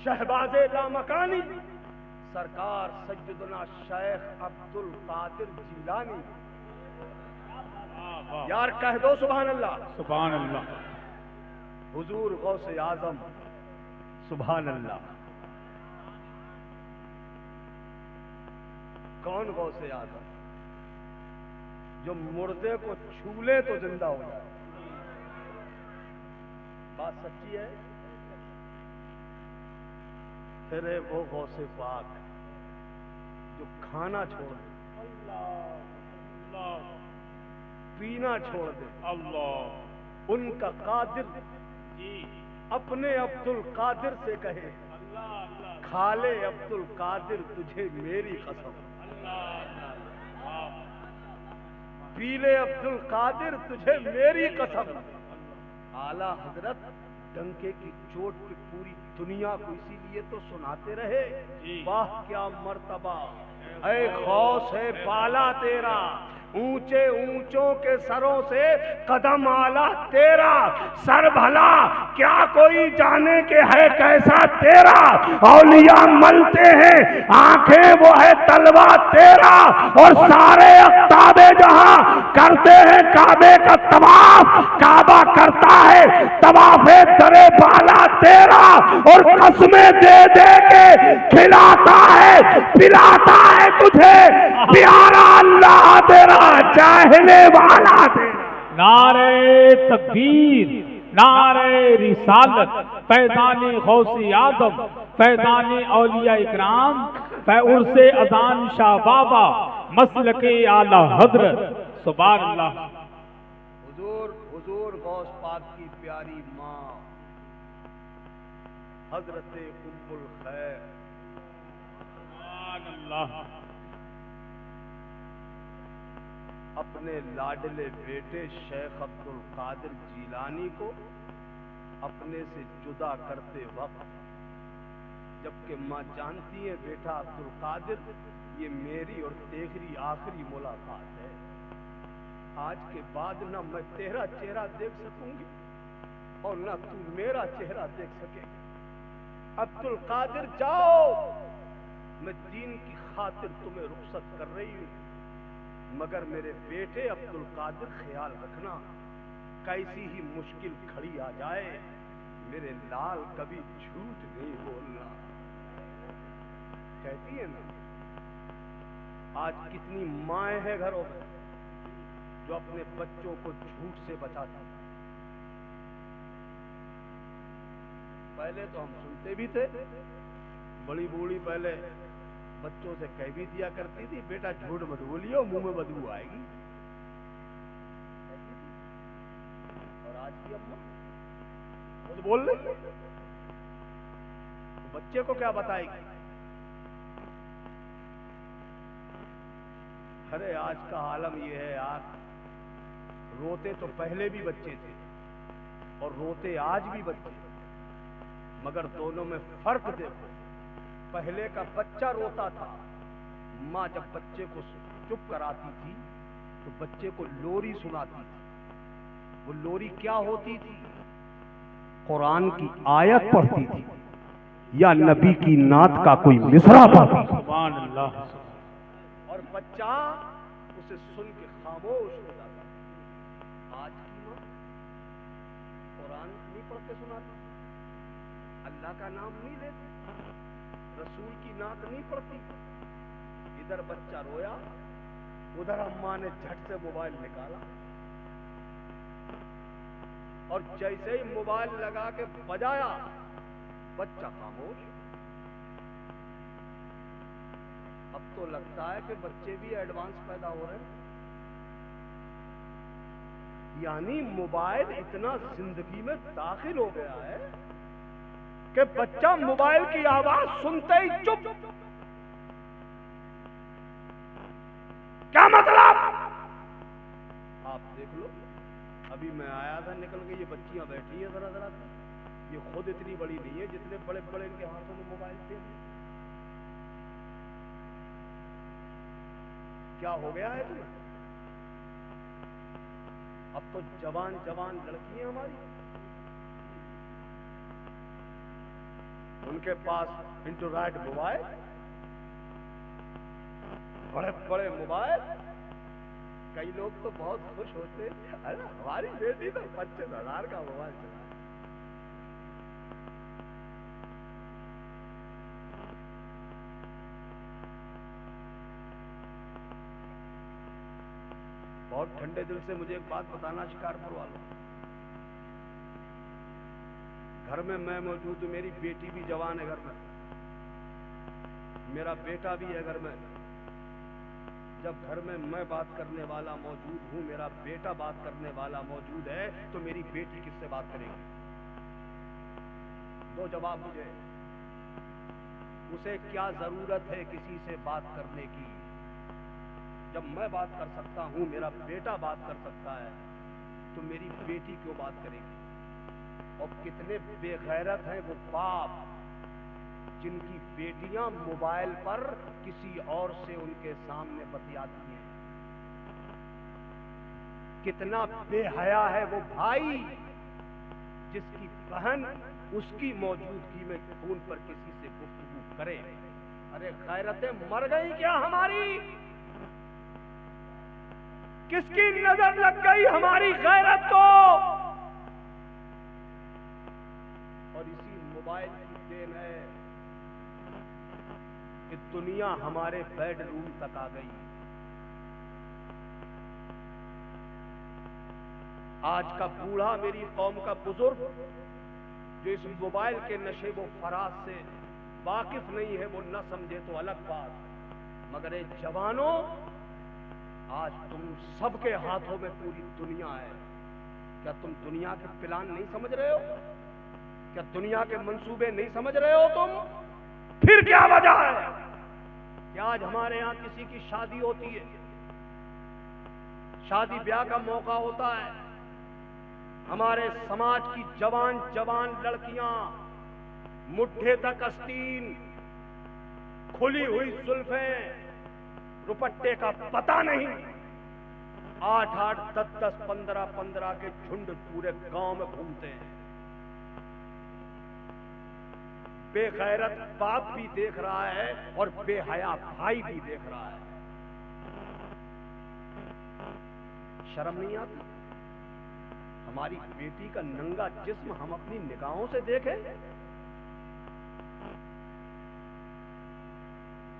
شہباز لامکانی, سرکار سیدنا شیخ عبد القادر جیلانی, یار کہہ دو سبحان اللہ, سبحان اللہ. حضور غوث اعظم, سبحان اللہ. کون غوث اعظم؟ جو مردے کو چھو لے تو زندہ ہو جائے. بات سچی ہے. پھر ہے وہ غوث پاک جو کھانا چھوڑ دے, پینا چھوڑ دے, ان کا قادر اپنے عبد القادر سے کہے, کھا لے عبد القادر تجھے میری قسم, پی لے عبد القادر تجھے میری قسم. اعلیٰ حضرت ڈنکے کی چوٹ پہ پوری دنیا کو اسی لیے تو سناتے رہے, واہ کیا مرتبہ اے غوث ہے بالا تیرا, اونچے اونچوں کے سروں سے قدم اعلیٰ تیرا, سر بھلا کیا کوئی جانے کہ ہے کیسا تیرا, اولیاء ملتے ہیں آنکھیں وہ ہے تلوا تیرا, اور سارے اقطاب جہاں کرتے ہیں کعبے کا طواف, کعبہ کرتا ہے طواف درے بالا تیرا, اور قسمیں دے دے کے کھلاتا ہے پلاتا ہے تجھے پیارا اللہ تیرا, چاہنے والا تیرا. نعرہ تکبیر, نعرہ رسالت, فیضان غوث اعظم, فیضان اولیاء اکرام, عرس اذان شاہ بابا, مسلک اعلی حضرت, سبحان اللہ. حضور غوث پاک کی پیاری ماں حضرت ام الخیر, سبحان اللہ. اپنے لاڈلے بیٹے شیخ عبد القادر جیلانی کو اپنے سے جدا کرتے وقت، جبکہ ماں جانتی ہے بیٹا عبد القادر یہ میری اور تیری آخری ملاقات ہے، آج کے بعد نہ میں تیرا چہرہ دیکھ سکوں گی اور نہ تو میرا چہرہ دیکھ سکے گی۔ عبد القادر جاؤ، میں دین کی خاطر تمہیں رخصت کر رہی ہوں، مگر میرے بیٹے عبد القادر خیال رکھنا، کیسی ہی مشکل کھڑی آ جائے میرے لال کبھی جھوٹ نہیں بولنا۔ کہتی ہے نا، آج کتنی مائیں ہیں گھروں میں جو اپنے بچوں کو جھوٹ سے بچاتی ہیں۔ پہلے تو ہم سنتے بھی تھے، بڑی بوڑھی پہلے بچوں سے کہہ بھی دیا کرتی تھی بیٹا جھوٹ مت بولیو منہ میں بدبو آئے گی، اور آج کی اماں خود بول رہی ہے، تو بچے کو کیا بتائے گی؟ ارے آج کا عالم یہ ہے یار، روتے تو پہلے بھی بچے تھے اور روتے آج بھی بچے، مگر دونوں میں فرق دیکھو۔ پہلے کا بچہ روتا تھا، ماں جب بچے کو چپ کراتی تھی تو بچے کو لوری سناتی تھی۔ وہ لوری کیا ہوتی تھی؟ قرآن کی آیت پڑھتی تھی یا نبی کی نعت کا کوئی مصرع پڑھتی تھی، سبحان اللہ، اور بچہ اسے سن کے خاموش ہو جاتا۔ آج کی ماں قرآن نہیں پڑھ کے سناتی، اللہ کا نام نہیں لیتی، رسول کی نعت نہیں پڑھتی، ادھر بچہ رویا ادھر اماں نے جھٹ سے موبائل نکالا اور جیسے ہی موبائل لگا کے بجایا بچہ خاموش۔ اب تو لگتا ہے کہ بچے بھی ایڈوانس پیدا ہو رہے ہیں، یعنی موبائل اتنا زندگی میں داخل ہو گیا ہے کہ بچہ موبائل کی آواز سنتے ہی چپ۔ کیا مطلب؟ آپ دیکھ لو، ابھی میں آیا تھا نکل کے، یہ بچیاں بیٹھی ہیں ذرا ذرا، یہ خود اتنی بڑی نہیں ہے جتنے بڑے بڑے ان کے ہاتھوں میں موبائل تھے۔ کیا ہو گیا ہے تمہیں؟ اب تو جوان جوان لڑکیاں ہماری، ان کے پاس انڈرائڈ موبائل، بڑے بڑے موبائل۔ کئی لوگ تو بہت خوش ہوتے، ارے ہماری بیٹی تو 25,000 کا موبائل چلا۔ بہت ٹھنڈے دل سے مجھے ایک بات بتانا شکارپور والوں، گھر میں میں موجود ہوں، میری بیٹی بھی جوان ہے گھر میں، میرا بیٹا بھی ہے گھر میں۔ جب گھر میں میں بات کرنے والا موجود ہوں، میرا بیٹا بات کرنے والا موجود ہے، تو میری بیٹی کس سے بات کرے گی؟ دو جواب مجھے۔ اسے کیا ضرورت ہے کسی سے بات کرنے کی؟ جب میں بات کر سکتا ہوں، میرا بیٹا بات کر سکتا ہے، تو میری بیٹی کیوں بات کرے گی؟ اور کتنے بے غیرت ہیں وہ باپ جن کی بیٹیاں موبائل پر کسی اور سے ان کے سامنے بتیاتی ہیں۔ کتنا بے حیا ہے وہ بھائی جس کی بہن اس کی موجودگی میں فون پر کسی سے گفتگو کرے۔ ارے غیرتیں مر گئی کیا ہماری؟ کس کی نظر لگ گئی ہماری غیرت کو؟ اور اسی موبائل کی دین ہے کہ دنیا ہمارے بیڈ روم تک آ گئی۔ آج کا بوڑھا، میری قوم کا بزرگ جو اس موبائل کے نشے و فراز سے واقف نہیں ہے، وہ نہ سمجھے تو الگ بات، مگر اے جوانوں، آج تم سب کے ہاتھوں میں پوری دنیا ہے۔ کیا تم دنیا کے پلان نہیں سمجھ رہے ہو؟ کیا دنیا کے منصوبے نہیں سمجھ رہے ہو تم؟ پھر کیا وجہ ہے کہ آج ہمارے ہاں کسی کی شادی ہوتی ہے، شادی بیاہ کا موقع ہوتا ہے، ہمارے سماج کی جوان جوان لڑکیاں مٹھے تک آستین، کھلی ہوئی زلفیں، دوپٹے کا پتہ نہیں، 8 8 10 10 15 15 کے جھنڈ پورے گاؤں میں گھومتے ہیں۔ بے غیرت باپ بھی دیکھ رہا ہے اور بے حیا بھائی بھی دیکھ رہا ہے۔ شرم نہیں آتی؟ ہماری بیٹی کا ننگا جسم ہم اپنی نگاہوں سے دیکھیں۔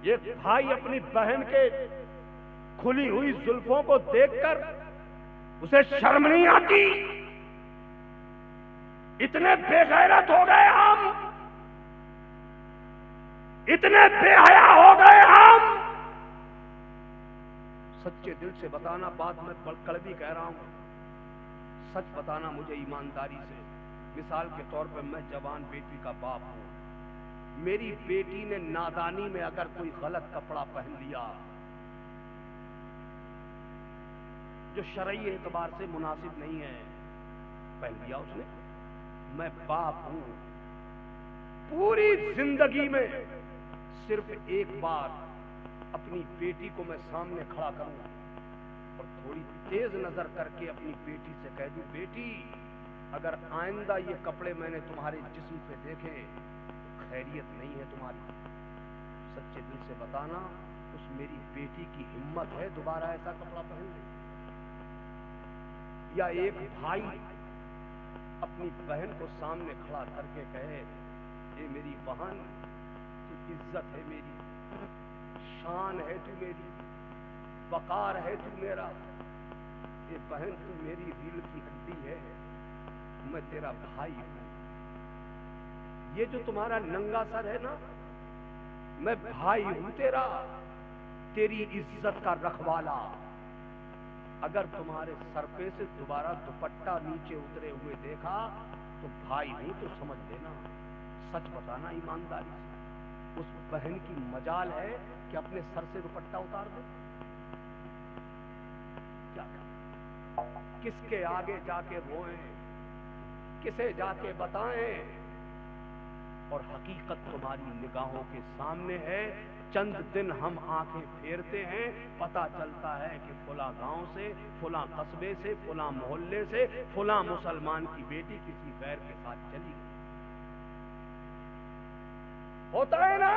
ایک بھائی اپنی بہن کے کھلی ہوئی زلفوں کو دیکھ کر اسے شرم نہیں آتی؟ اتنے بے غیرت ہو گئے ہم، اتنے بے حیا ہو گئے ہم۔ سچے دل سے بتانا، بات میں کڑوی کہہ رہا ہوں، سچ بتانا مجھے ایمانداری سے۔ مثال کے طور پر میں جوان بیٹی کا باپ ہوں، میری بیٹی نے نادانی میں اگر کوئی غلط کپڑا پہن لیا جو شرعی اعتبار سے مناسب نہیں ہے، پہن لیا اس نے، میں باپ ہوں، پوری زندگی میں صرف ایک بار اپنی بیٹی کو میں سامنے کھڑا کروں اور تھوڑی تیز نظر کر کے اپنی بیٹی سے کہہ دوں، بیٹی اگر آئندہ یہ کپڑے میں نے تمہارے جسم پہ دیکھے خیریت نہیں ہے تمہاری۔ سچے دل سے بتانا، اس میری بیٹی کی ہمت ہے دوبارہ ایسا کپڑا پہن لے؟ یا ایک بھائی اپنی بہن کو سامنے کھڑا کر کے کہے، یہ میری بہن، تو عزت ہے میری، شان ہے تو میری، وقار ہے تو میرا، یہ بہن تو میری ریڑھ کی ہڈی ہے، میں تیرا بھائی ہوں۔ یہ جو تمہارا ننگا سر ہے نا، میں بھائی ہوں تیرا، تیری عزت کا رکھوالا۔ اگر تمہارے سر پہ سے دوبارہ دوپٹہ نیچے اترے ہوئے دیکھا تو بھائی ہوں تو سمجھ لینا۔ سچ بتانا ایمانداری سے، اس بہن کی مجال ہے کہ اپنے سر سے دوپٹہ اتار دے؟ کیا کس کے آگے جا کے روئیں، کسے جا کے بتائیں؟ اور حقیقت تمہاری نگاہوں کے سامنے ہے۔ چند دن ہم آنکھیں پھیرتے ہیں، پتہ چلتا ہے کہ فلاں گاؤں سے، فلاں قصبے سے، فلاں محلے سے فلاں مسلمان کی بیٹی کسی غیر کے ساتھ چلی گئی۔ ہوتا ہے نا،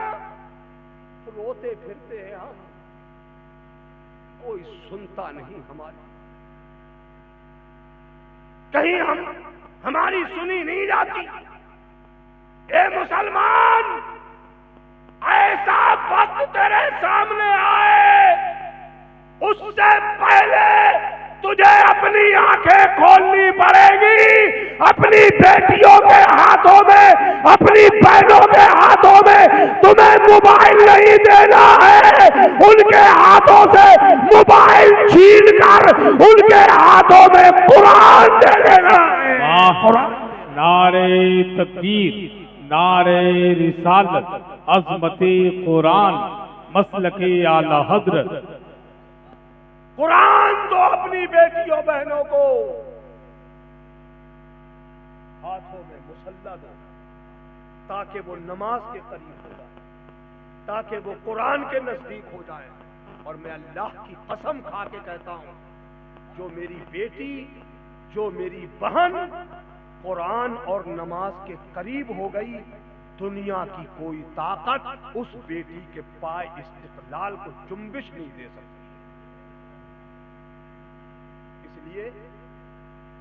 روتے پھرتے ہیں ہم، کوئی سنتا نہیں ہماری، کہیں ہماری سنی نہیں جاتی۔ اے مسلمان، ایسا وقت تیرے سامنے آئے، اس سے پہلے تجھے اپنی آنکھیں کھولنی پڑے گی۔ اپنی بیٹیوں کے ہاتھوں میں، اپنی بہنوں کے ہاتھوں میں تمہیں موبائل نہیں دینا ہے، ان کے ہاتھوں سے موبائل چھین کر ان کے ہاتھوں میں قرآن دے دینا ہے۔ نعرہ تکبیر، نعرہ رسالت، عظمت قرآن، مسلک اعلی حضرت۔ قرآن تو اپنی بیٹیوں بہنوں کو ہاتھوں میں مسلح دو تاکہ وہ نماز کے قریب ہو جائے، تاکہ وہ قرآن کے نزدیک ہو جائے۔ اور میں اللہ کی قسم کھا کے کہتا ہوں، جو میری بیٹی، جو میری بہن قرآن اور نماز کے قریب ہو گئی، دنیا کی کوئی طاقت اس بیٹی کے پائے استقلال کو جنبش نہیں دے سکتی۔ اس لیے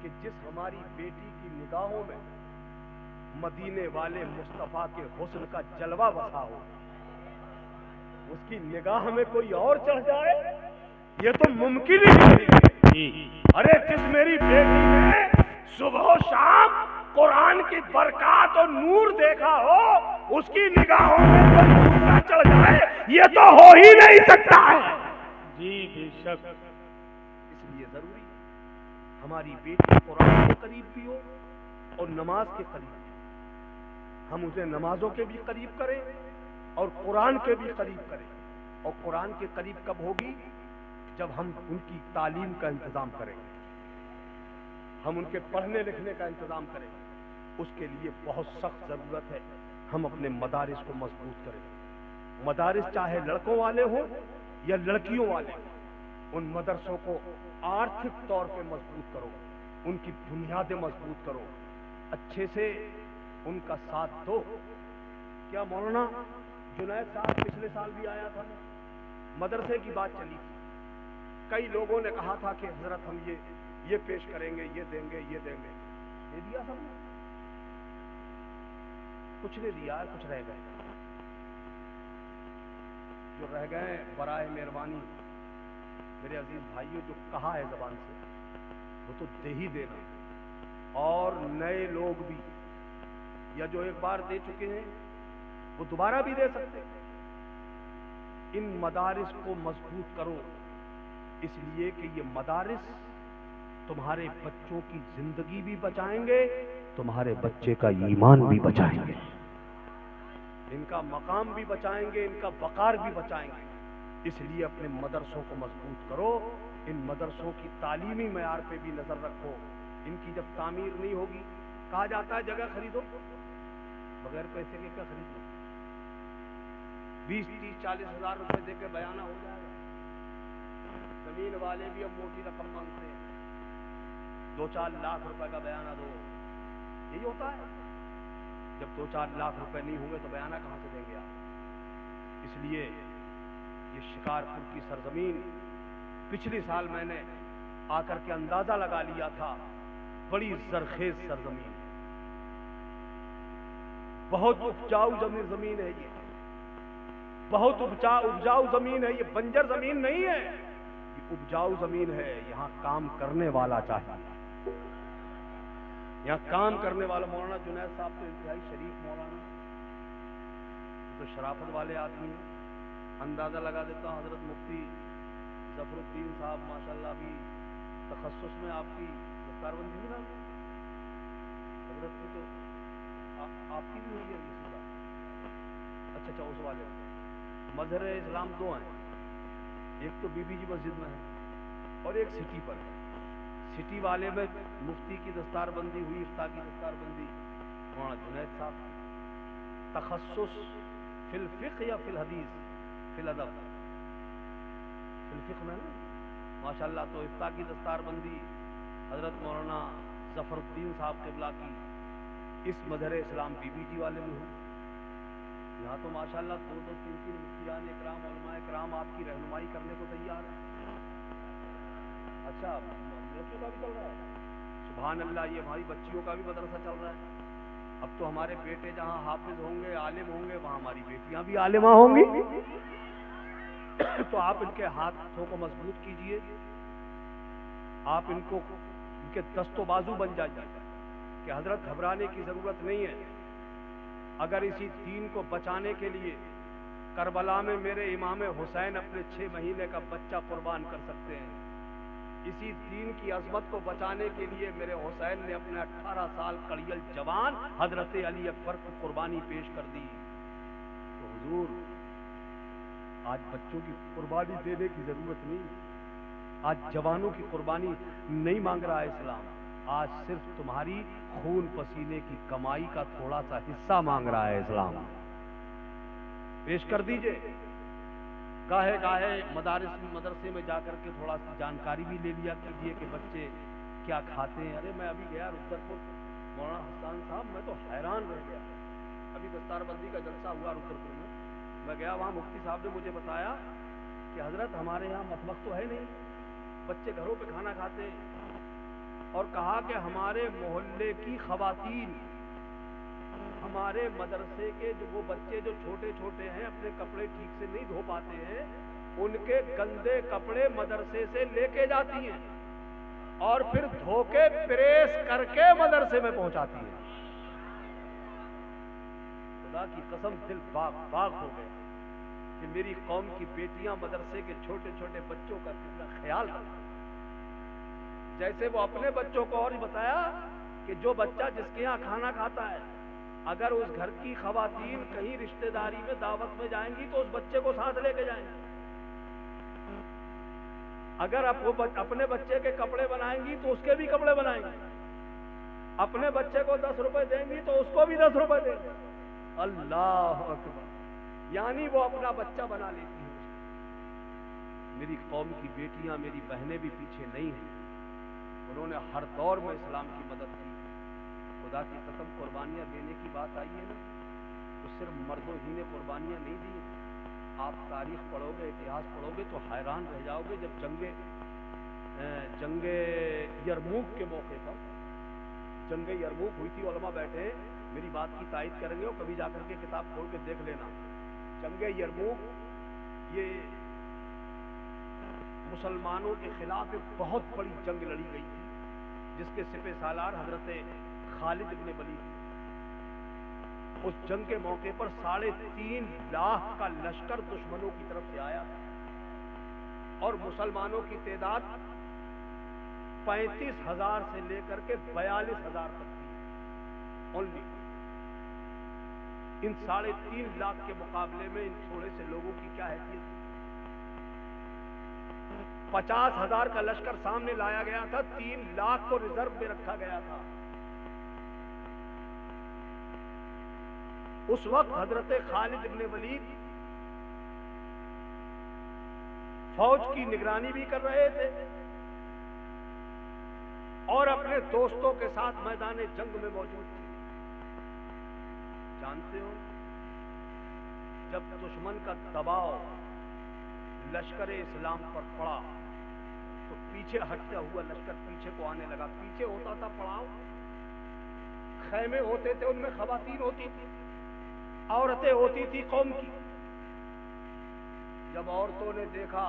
کہ جس ہماری بیٹی کی نگاہوں میں مدینے والے مصطفیٰ کے حسن کا جلوہ بسا ہو، اس کی نگاہ میں کوئی اور چڑھ جائے، یہ تو ممکن ہی نہیں۔ ارے جس میری بیٹی نے صبح و شام قرآن کی برکات اور نور دیکھا ہو، اس کی نگاہوں میں کوئی دوسرا چڑھ جائے، یہ تو ہو ہی نہیں سکتا ہے۔ جی بے شک۔ اس لیے ضروری ہماری بیٹی قرآن کے قریب بھی ہو اور نماز کے قریب بھی ہو۔ ہم اسے نمازوں کے بھی قریب کریں اور قرآن کے بھی قریب کریں۔ اور قرآن کے قریب کب ہوگی؟ جب ہم ان کی تعلیم کا انتظام کریں گے۔ ہم ان کے پڑھنے لکھنے کا انتظام کریں. اس کے لیے بہت سخت ضرورت ہے ہم اپنے مدارس کو مضبوط کریں. مدارس چاہے لڑکوں والے ہوں یا لڑکیوں والے ہوں، ان مدرسوں کو آرتھک طور پہ مضبوط کرو، ان کی بنیادیں مضبوط کرو، اچھے سے ان کا ساتھ دو. کیا مولانا جنید صاحب پچھلے سال بھی آیا تھا، مدرسے کی بات چلی تھی. کئی لوگوں نے کہا تھا کہ حضرت ہم یہ پیش کریں گے، یہ دیں گے، یہ دیں گے. دے دیا سب نے؟ کچھ نے دیا، کچھ رہ گئے. جو رہ گئے برائے مہربانی میرے عزیز بھائیوں، جو کہا ہے زبان سے وہ تو دے ہی دینا. اور نئے لوگ بھی، یا جو ایک بار دے چکے ہیں وہ دوبارہ بھی دے سکتے. ان مدارس کو مضبوط کرو، اس لیے کہ یہ مدارس تمہارے بچوں کی زندگی بھی بچائیں گے، تمہارے بچے کا ایمان بھی بچائیں گے، ان کا مقام بھی بچائیں گے، ان کا وقار بھی بچائیں گے. اس لیے اپنے مدرسوں کو مضبوط کرو. ان مدرسوں کی تعلیمی معیار پہ بھی نظر رکھو. ان کی جب تعمیر نہیں ہوگی، کہا جاتا ہے جگہ خریدو، بغیر پیسے کے کیا خریدو؟ 20, 30, 40 ہزار روپے دے کے بیانہ ہو جائے گا. زمین والے بھی اب موٹی رقم مانگتے ہیں، 2-4 لاکھ روپے کا بیانہ دو. یہی ہوتا ہے. جب 2-4 لاکھ روپے نہیں ہوں گے تو بیانہ کہاں سے دیں گے آپ؟ اس لیے یہ شکارپور کی سرزمین، پچھلی سال میں نے آ کر کے اندازہ لگا لیا تھا، بڑی زرخیز سرزمین، بہت اپجاؤ زمین ہے. یہ بہت اپجاؤ زمین ہے. یہ بنجر زمین نہیں ہے، یہ اپجاؤ زمین ہے. یہاں کام کرنے والا چاہیے، یہاں کام کرنے والا. مولانا جنید صاحب تو انتہائی شریف مولانا، تو شرافت والے آدمی ہیں. اندازہ لگا دیتا ہوں حضرت مفتی ظفر الدین صاحب ماشاءاللہ بھی تخصص میں آپ کی دستار بندی بھی نا حضرت کی، تو آپ کی بھی ہوئی ہے اسی بات. اچھا اس والے مظہر اسلام 2 ہیں، ایک تو بی بی جی مسجد میں ہے اور ایک سٹی پر ہے. سٹی والے میں مفتی کی دستار بندی ہوئی، افتاء کی دستار بندی مولانا جنید صاحب. تخصص فی الفقہ یا فی الحدیث، فی الادب، فی الفقہ میں نا ماشاءاللہ. تو افتاء کی دستار بندی حضرت مولانا ظفر الدین صاحب قبلہ کی اس مظہر اسلام بی بی جی والے میں ہوں. یہاں تو ماشاءاللہ 2-2, 3-3 مفتیان اکرام، علماء اکرام آپ کی رہنمائی کرنے کو تیار ہیں. اچھا لڑکیوں کا بھی چل رہا ہے، سبحان اللہ. یہ ہماری بچیوں کا بھی مدرسہ چل رہا ہے. اب تو ہمارے بیٹے جہاں حافظ ہوں گے، عالم ہوں گے، وہاں ہماری بیٹیاں بھی عالمہ ہوں گی. تو آپ ان کے ہاتھوں کو مضبوط کیجئے، آپ ان کے دست و بازو بن جائیے کہ حضرت گھبرانے کی ضرورت نہیں ہے. اگر اسی دین کو بچانے کے لیے کربلا میں میرے امام حسین اپنے 6 مہینے کا بچہ قربان کر سکتے ہیں، اسی دین کی عظمت کو بچانے کے لیے میرے حسین نے اپنے 18 سال کڑیل جوان حضرت علی اکبر کو قربانی پیش کر دی. تو حضور آج بچوں کی قربانی دینے کی ضرورت نہیں، آج جوانوں کی قربانی نہیں مانگ رہا ہے اسلام. آج صرف تمہاری خون پسینے کی کمائی کا تھوڑا سا حصہ مانگ رہا ہے اسلام. پیش کر دیجئے. گاہے گاہے مدرسے میں جا کر کے تھوڑا سی جانکاری بھی لے لیا کیجیے کہ بچے کیا کھاتے ہیں. ارے میں ابھی گیا رکرپور، مولانا حسان صاحب میں تو حیران رہ گیا. ابھی دستار بندی کا جلسہ ہوا رکرپور میں گیا، وہاں مفتی صاحب نے مجھے بتایا کہ حضرت ہمارے یہاں مطبخ تو ہے نہیں، بچے گھروں پہ کھانا کھاتے ہیں. اور کہا کہ ہمارے محلے کی خواتین، ہمارے مدرسے کے جو وہ بچے جو چھوٹے چھوٹے ہیں اپنے کپڑے ٹھیک سے نہیں دھو پاتے ہیں، ان کے گندے کپڑے مدرسے سے لے کے جاتی ہیں اور پھر دھو کے پریس کر کے مدرسے میں پہنچاتی ہیں. خدا کی قسم دل باغ ہو گیا کہ میری قوم کی بیٹیاں مدرسے کے چھوٹے چھوٹے بچوں کا کتنا خیال رکھتی. جیسے وہ اپنے بچوں کو اور بتایا کہ جو بچہ جس کے یہاں کھانا کھاتا ہے، اگر اس گھر کی خواتین کہیں رشتہ داری میں دعوت میں جائیں گی تو اس بچے کو ساتھ لے کے جائیں گی. اگر آپ اپنے بچے کے کپڑے بنائیں گی تو اس کے بھی کپڑے بنائیں گی. اپنے بچے کو 10 روپے دیں گی تو اس کو بھی 10 روپے دیں گے. اللہ اکبر. یعنی وہ اپنا بچہ بنا لیتی ہے. میری قوم کی بیٹیاں، میری بہنیں بھی پیچھے نہیں ہیں. انہوں نے ہر دور میں اسلام کی مدد کی. خدا کی قسم قربانیاں دینے کی بات آئی ہے نا، تو صرف مردوں ہی نے قربانیاں نہیں دی. آپ تاریخ پڑھو گے، اتہاس پڑھو گے تو حیران رہ جاؤ گے. جب جنگ یرموک کے موقع پر جنگ یرموک ہوئی تھی، علماء بیٹھے ہیں میری بات کی تائید کریں گے اور کبھی جا کر کے کتاب کھول کے دیکھ لینا. جنگ یرموک یہ مسلمانوں کے خلاف ایک بہت بڑی جنگ لڑی گئی تھی، جس کے سپہ سالار حضرت خالد ابن ولید. اس جنگ کے موقع پر 3.5 لاکھ کا لشکر دشمنوں کی طرف سے آیا اور مسلمانوں کی تعداد 35,000 سے لے کر کے 42,000 تک تھی. اونلی ان 3.5 لاکھ کے مقابلے میں ان تھوڑے سے لوگوں کی کیا حیثیت؟ 50,000 کا لشکر سامنے لایا گیا تھا، 3 لاکھ کو ریزرو میں رکھا گیا تھا. اس وقت حضرت خالد ابن ولید فوج کی نگرانی بھی کر رہے تھے اور اپنے دوستوں کے ساتھ میدان جنگ میں موجود تھے. جانتے ہو جب دشمن کا دباؤ لشکر اسلام پر پڑا تو پیچھے ہٹتا ہوا لشکر پیچھے کو آنے لگا. پیچھے ہوتا تھا پڑاؤ، خیمے ہوتے تھے، ان میں خواتین ہوتی تھی، عورتیں ہوتی تھی قوم کی. جب عورتوں نے دیکھا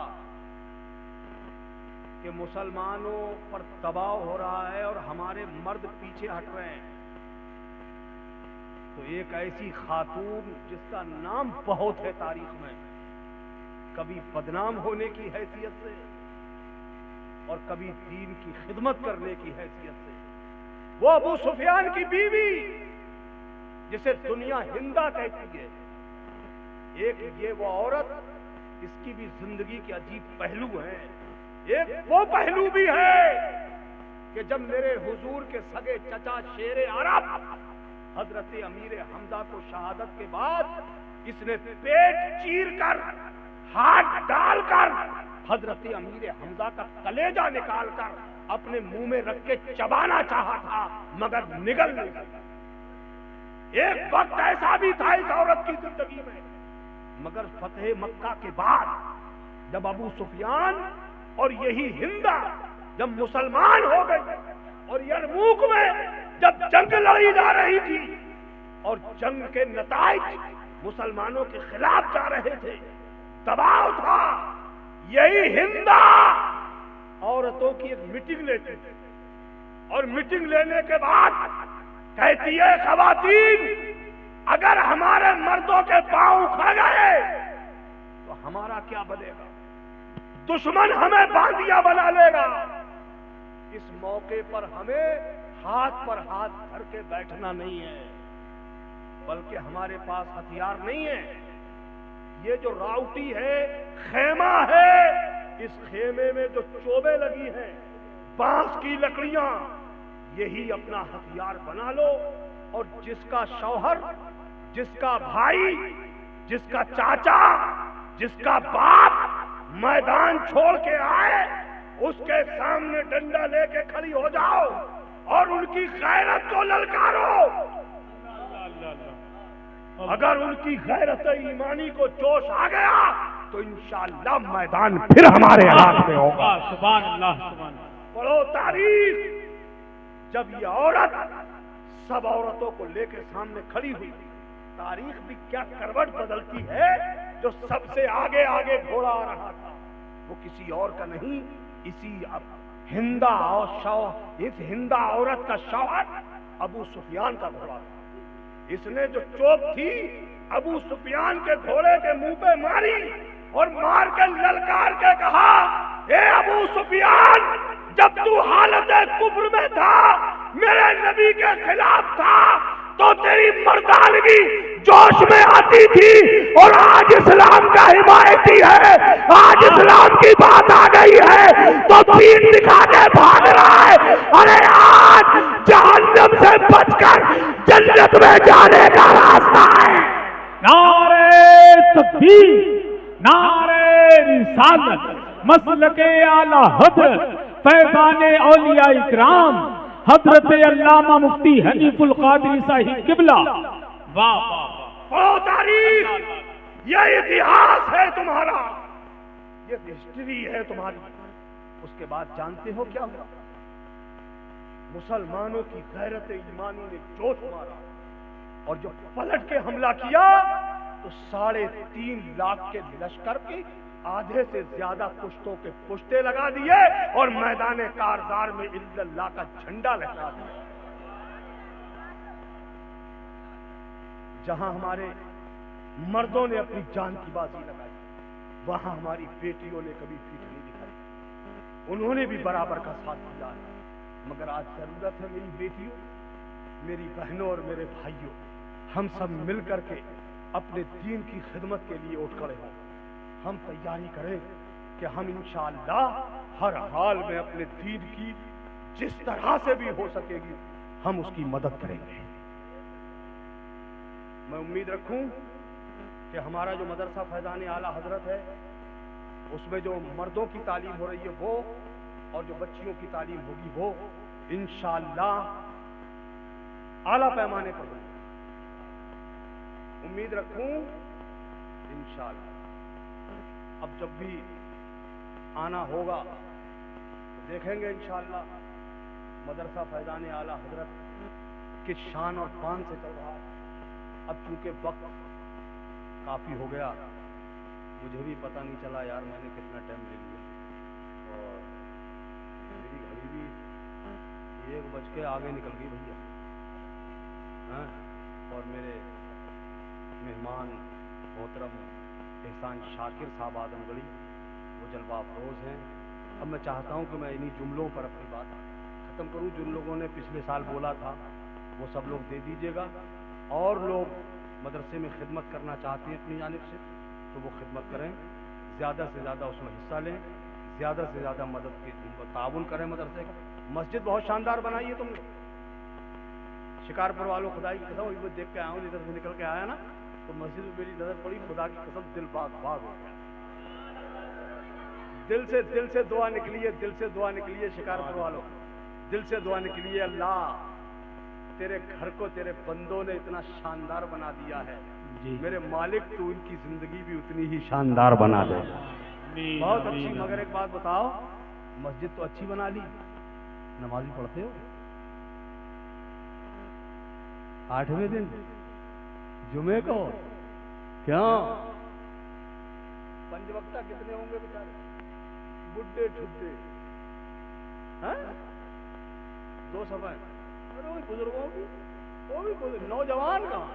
کہ مسلمانوں پر دباؤ ہو رہا ہے اور ہمارے مرد پیچھے ہٹ رہے ہیں، تو ایک ایسی خاتون جس کا نام بہت ہے تاریخ میں، کبھی بدنام ہونے کی حیثیت سے اور کبھی دین کی خدمت کرنے کی حیثیت سے، وہ ابو سفیان کی بیوی جسے دنیا ہندا کہتی ہے. ایک یہ وہ عورت، اس کی بھی زندگی کے عجیب پہلو ہیں. ایک وہ پہلو بھی ہے کہ جب میرے حضور کے سگے چچا شیر عرب حضرت امیر حمزہ کو شہادت کے بعد اس نے پیٹ چیر کر، ہاتھ ڈال کر حضرت امیر حمزہ کا کلیجہ نکال کر اپنے منہ میں رکھ کے چبانا چاہا تھا، مگر نگل نہیں سکا. ایک وقت ایسا بھی تھا اس عورت کی زندگی میں، مگر فتح مکہ کے بعد جب ابو سفیان اور یہی ہندا جب مسلمان ہو گئے اور یرموک میں جب جنگ لڑی جا رہی تھی اور جنگ کے نتائج مسلمانوں کے خلاف جا رہے تھے، دباؤ تھا، یہی ہندا عورتوں کی ایک میٹنگ لیتی تھی اور میٹنگ لینے کے بعد کہتی ہے خواتین اگر ہمارے مردوں کے پاؤں اکھڑ گئے تو ہمارا کیا بنے گا؟ دشمن ہمیں باندیا بنا لے گا. اس موقع پر ہمیں ہاتھ پر ہاتھ دھر کے بیٹھنا نہیں ہے، بلکہ ہمارے پاس ہتھیار نہیں ہے. یہ جو راؤٹی ہے، خیمہ ہے، اس خیمے میں جو چوبے لگی ہیں، بانس کی لکڑیاں، یہی اپنا ہتھیار بنا لو. اور جس کا شوہر، جس کا بھائی، جس کا چاچا، جس کا باپ میدان چھوڑ کے آئے، اس کے سامنے ڈنڈا لے کے کھڑی ہو جاؤ اور ان کی غیرت کو للکارو. اگر ان کی غیرت ایمانی کو جوش آ گیا تو انشاءاللہ میدان پھر ہمارے ہاتھ میں ہوگا. سبحان اللہ، سبحان اللہ. پڑھو تاریخ، جب یہ عورت سب عورتوں کو لے کے سامنے کھڑی ہوئی، تاریخ بھی کیا کروٹ بدلتی ہے. جو سب سے آگے آگے گھوڑا آ رہا تھا وہ کسی اور کا نہیں، اسی ہندا اس ہندا عورت کا شوہر ابو سفیان کا گھوڑا تھا. اس نے جو چوب تھی ابو سفیان کے گھوڑے کے منہ پہ ماری اور مار کے للکار کے کہا، اے ابو سفیان، جب تو حالت کفر میں تھا، میرے نبی کے خلاف تھا، تو تیری مردانگی جوش میں آتی تھی، اور آج اسلام کا حمایتی ہے، آج اسلام کی بات آ گئی ہے تو پیٹھ دکھا کے بھاگ رہا ہے۔ ارے آج جہنم سے بچ کر جنت میں جانے کا راستہ ہے۔ نعرے تکبیر، نعرے رسالت، مسلک اعلی حضرت فیضان اولیاء اکرام حضرت علامہ مفتی حنیف القادری صاحب قبلہ۔ واہ واہ او تاریخ، یہ اتہاس ہے تمہارا، یہ ہسٹری ہے تمہاری۔ اس کے بعد جانتے ہو کیا ہوا؟ مسلمانوں کی غیرت ایمانی نے جوش مارا، اور جو پلٹ کے حملہ کیا تو 3.5 لاکھ کے لشکر کی آدھے سے زیادہ پشتوں کے پشتے لگا دیے، اور میدان کارزار میں الا اللہ کا جھنڈا لہرا دیا۔ جہاں ہمارے مردوں نے اپنی جان کی بازی لگائی، وہاں ہماری بیٹیوں نے کبھی پیٹھ نہیں دکھائی، انہوں نے بھی برابر کا ساتھ دیا ہے۔ مگر آج ضرورت ہے میری بیٹیوں، میری بہنوں اور میرے بھائیوں، ہم سب مل کر کے اپنے دین کی خدمت کے لیے اٹھ کھڑے ہوں۔ ہم تیاری کریں کہ ہم انشاءاللہ ہر حال میں اپنے دین کی جس طرح سے بھی ہو سکے گی ہم اس کی مدد کریں گے۔ میں امید رکھوں کہ ہمارا جو مدرسہ فیضان اعلی حضرت ہے، اس میں جو مردوں کی تعلیم ہو رہی ہے وہ، اور جو بچیوں کی تعلیم ہوگی وہ انشاءاللہ اعلیٰ پیمانے پر ہوگی۔ امید رکھوں انشاءاللہ۔ اب جب بھی آنا ہوگا تو دیکھیں گے انشاءاللہ مدرسہ فیضان اعلی حضرت کس شان اور پان سے چل رہا ہے۔ اب چونکہ وقت کافی ہو گیا، مجھے بھی پتہ نہیں چلا یار میں نے کتنا ٹائم لے لیا، اور میری گھڑی بھی 1 بج کے آگے نکل گئی بھیا، ہاں۔ اور میرے مہمان محترم احسان شاکر صاحب آدم گڑھی وہ جلوہ افروز ہیں۔ اب میں چاہتا ہوں کہ میں انہی جملوں پر اپنی بات ختم کروں۔ جن لوگوں نے پچھلے سال بولا تھا وہ سب لوگ دے دیجیے گا، اور لوگ مدرسے میں خدمت کرنا چاہتے ہیں اپنی جانب سے تو وہ خدمت کریں، زیادہ سے زیادہ اس میں حصہ لیں، زیادہ سے زیادہ مدد کی تعاون کریں مدرسے کا۔ مسجد بہت شاندار بنائی ہے تم نے، شکارپور والوں خدائی کی قسم، وہ دیکھ کے آیا ہوں، ادھر سے نکل کے آیا نا تو مسجد میں میری نظر پڑی، خدا کی قسم دل باغ باغ ہو گیا۔ دل سے دعا نکلی ہے، دل سے دعا نکلی ہے شکارپور والوں، دل سے دعا نکلی ہے، اللہ تیرے گھر کو تیرے بندوں نے اتنا شاندار بنا دیا ہے، میرے مالک تو ان کی زندگی بھی اتنی ہی شاندار بنا دے۔ بہت اچھی، مگر ایک بات بتاؤ، مسجد تو اچھی بنا لی، نمازی پڑھتے ہو 8ویں دن جمعے کو؟ کیوں؟ 5 وقتہ کتنے ہوں گے بیچارے بڈھے ٹھڈے، 2 صفحے، ارے وہی بزرگوں کی، وہ بھی نوجوان کہاں،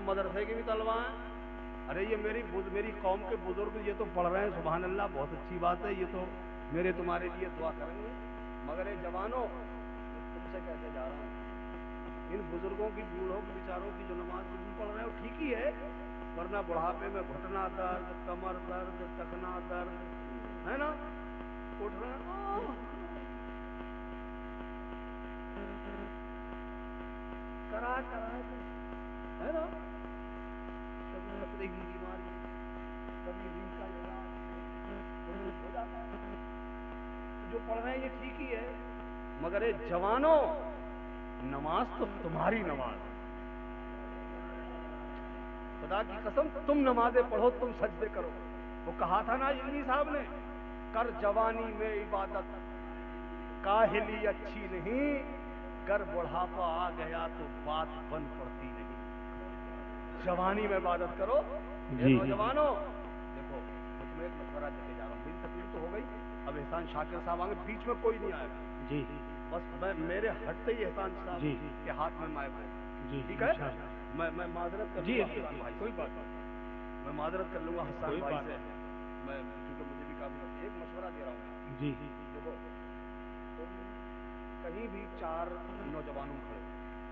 مدرسے کی بھی طلبہ ہیں۔ ارے یہ میری قوم کے بزرگ یہ تو پڑھ رہے ہیں، سبحان اللہ، بہت اچھی بات ہے، یہ تو میرے تمہارے لیے دعا کریں گے۔ مگر یہ جوانوں، تم سے کیسے جا رہا ہوں، ان بزرگوں کی، بوڑھوں کی، بیچاروں کی جو نماز تم پڑھ رہے ہو ٹھیک ہی ہے، ورنہ بڑھاپے میں گھٹنا درد، کمر درد، ٹخنا درد ہے نا، اٹھ رہے ہیں کرا ہے نا، کبھی خطرے کی بیماری، کبھی نیند کا علاج ہو جاتا ہے۔ جو پڑھ رہے ہیں یہ ٹھیک ہی ہے، مگر اے جوانوں، نماز تو تمہاری نماز، خدا کی قسم تم نمازیں پڑھو، تم سجدے کرو۔ وہ کہا تھا نا علمی صاحب نے، کر جوانی میں عبادت، کاہلی اچھی نہیں، گر بڑھاپا آ گیا تو بات بند پڑتی نہیں۔ جوانی میں عبادت کرو۔ نوجوانوں دیکھو، میں ایک مشورہ دے کے جا رہا ہوں، میری تقریر تو ہو گئی، اب احسان شاکر صاحب آئیں گے، بیچ میں کوئی نہیں آئے گا جی، بس میرے ہٹتے ہی احسان صاحب کے ہاتھ میں مائک ہے، ٹھیک ہے؟ میں معذرت کر لوں گا، کوئی بات نہیں، میں معذرت کر لوں گا حسان بھائی سے، میں کیونکہ مجھے بھی کافی ایک مشورہ دے رہا ہوں جی۔ دیکھو تم کہیں بھی 4 نوجوانوں کھڑے،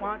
5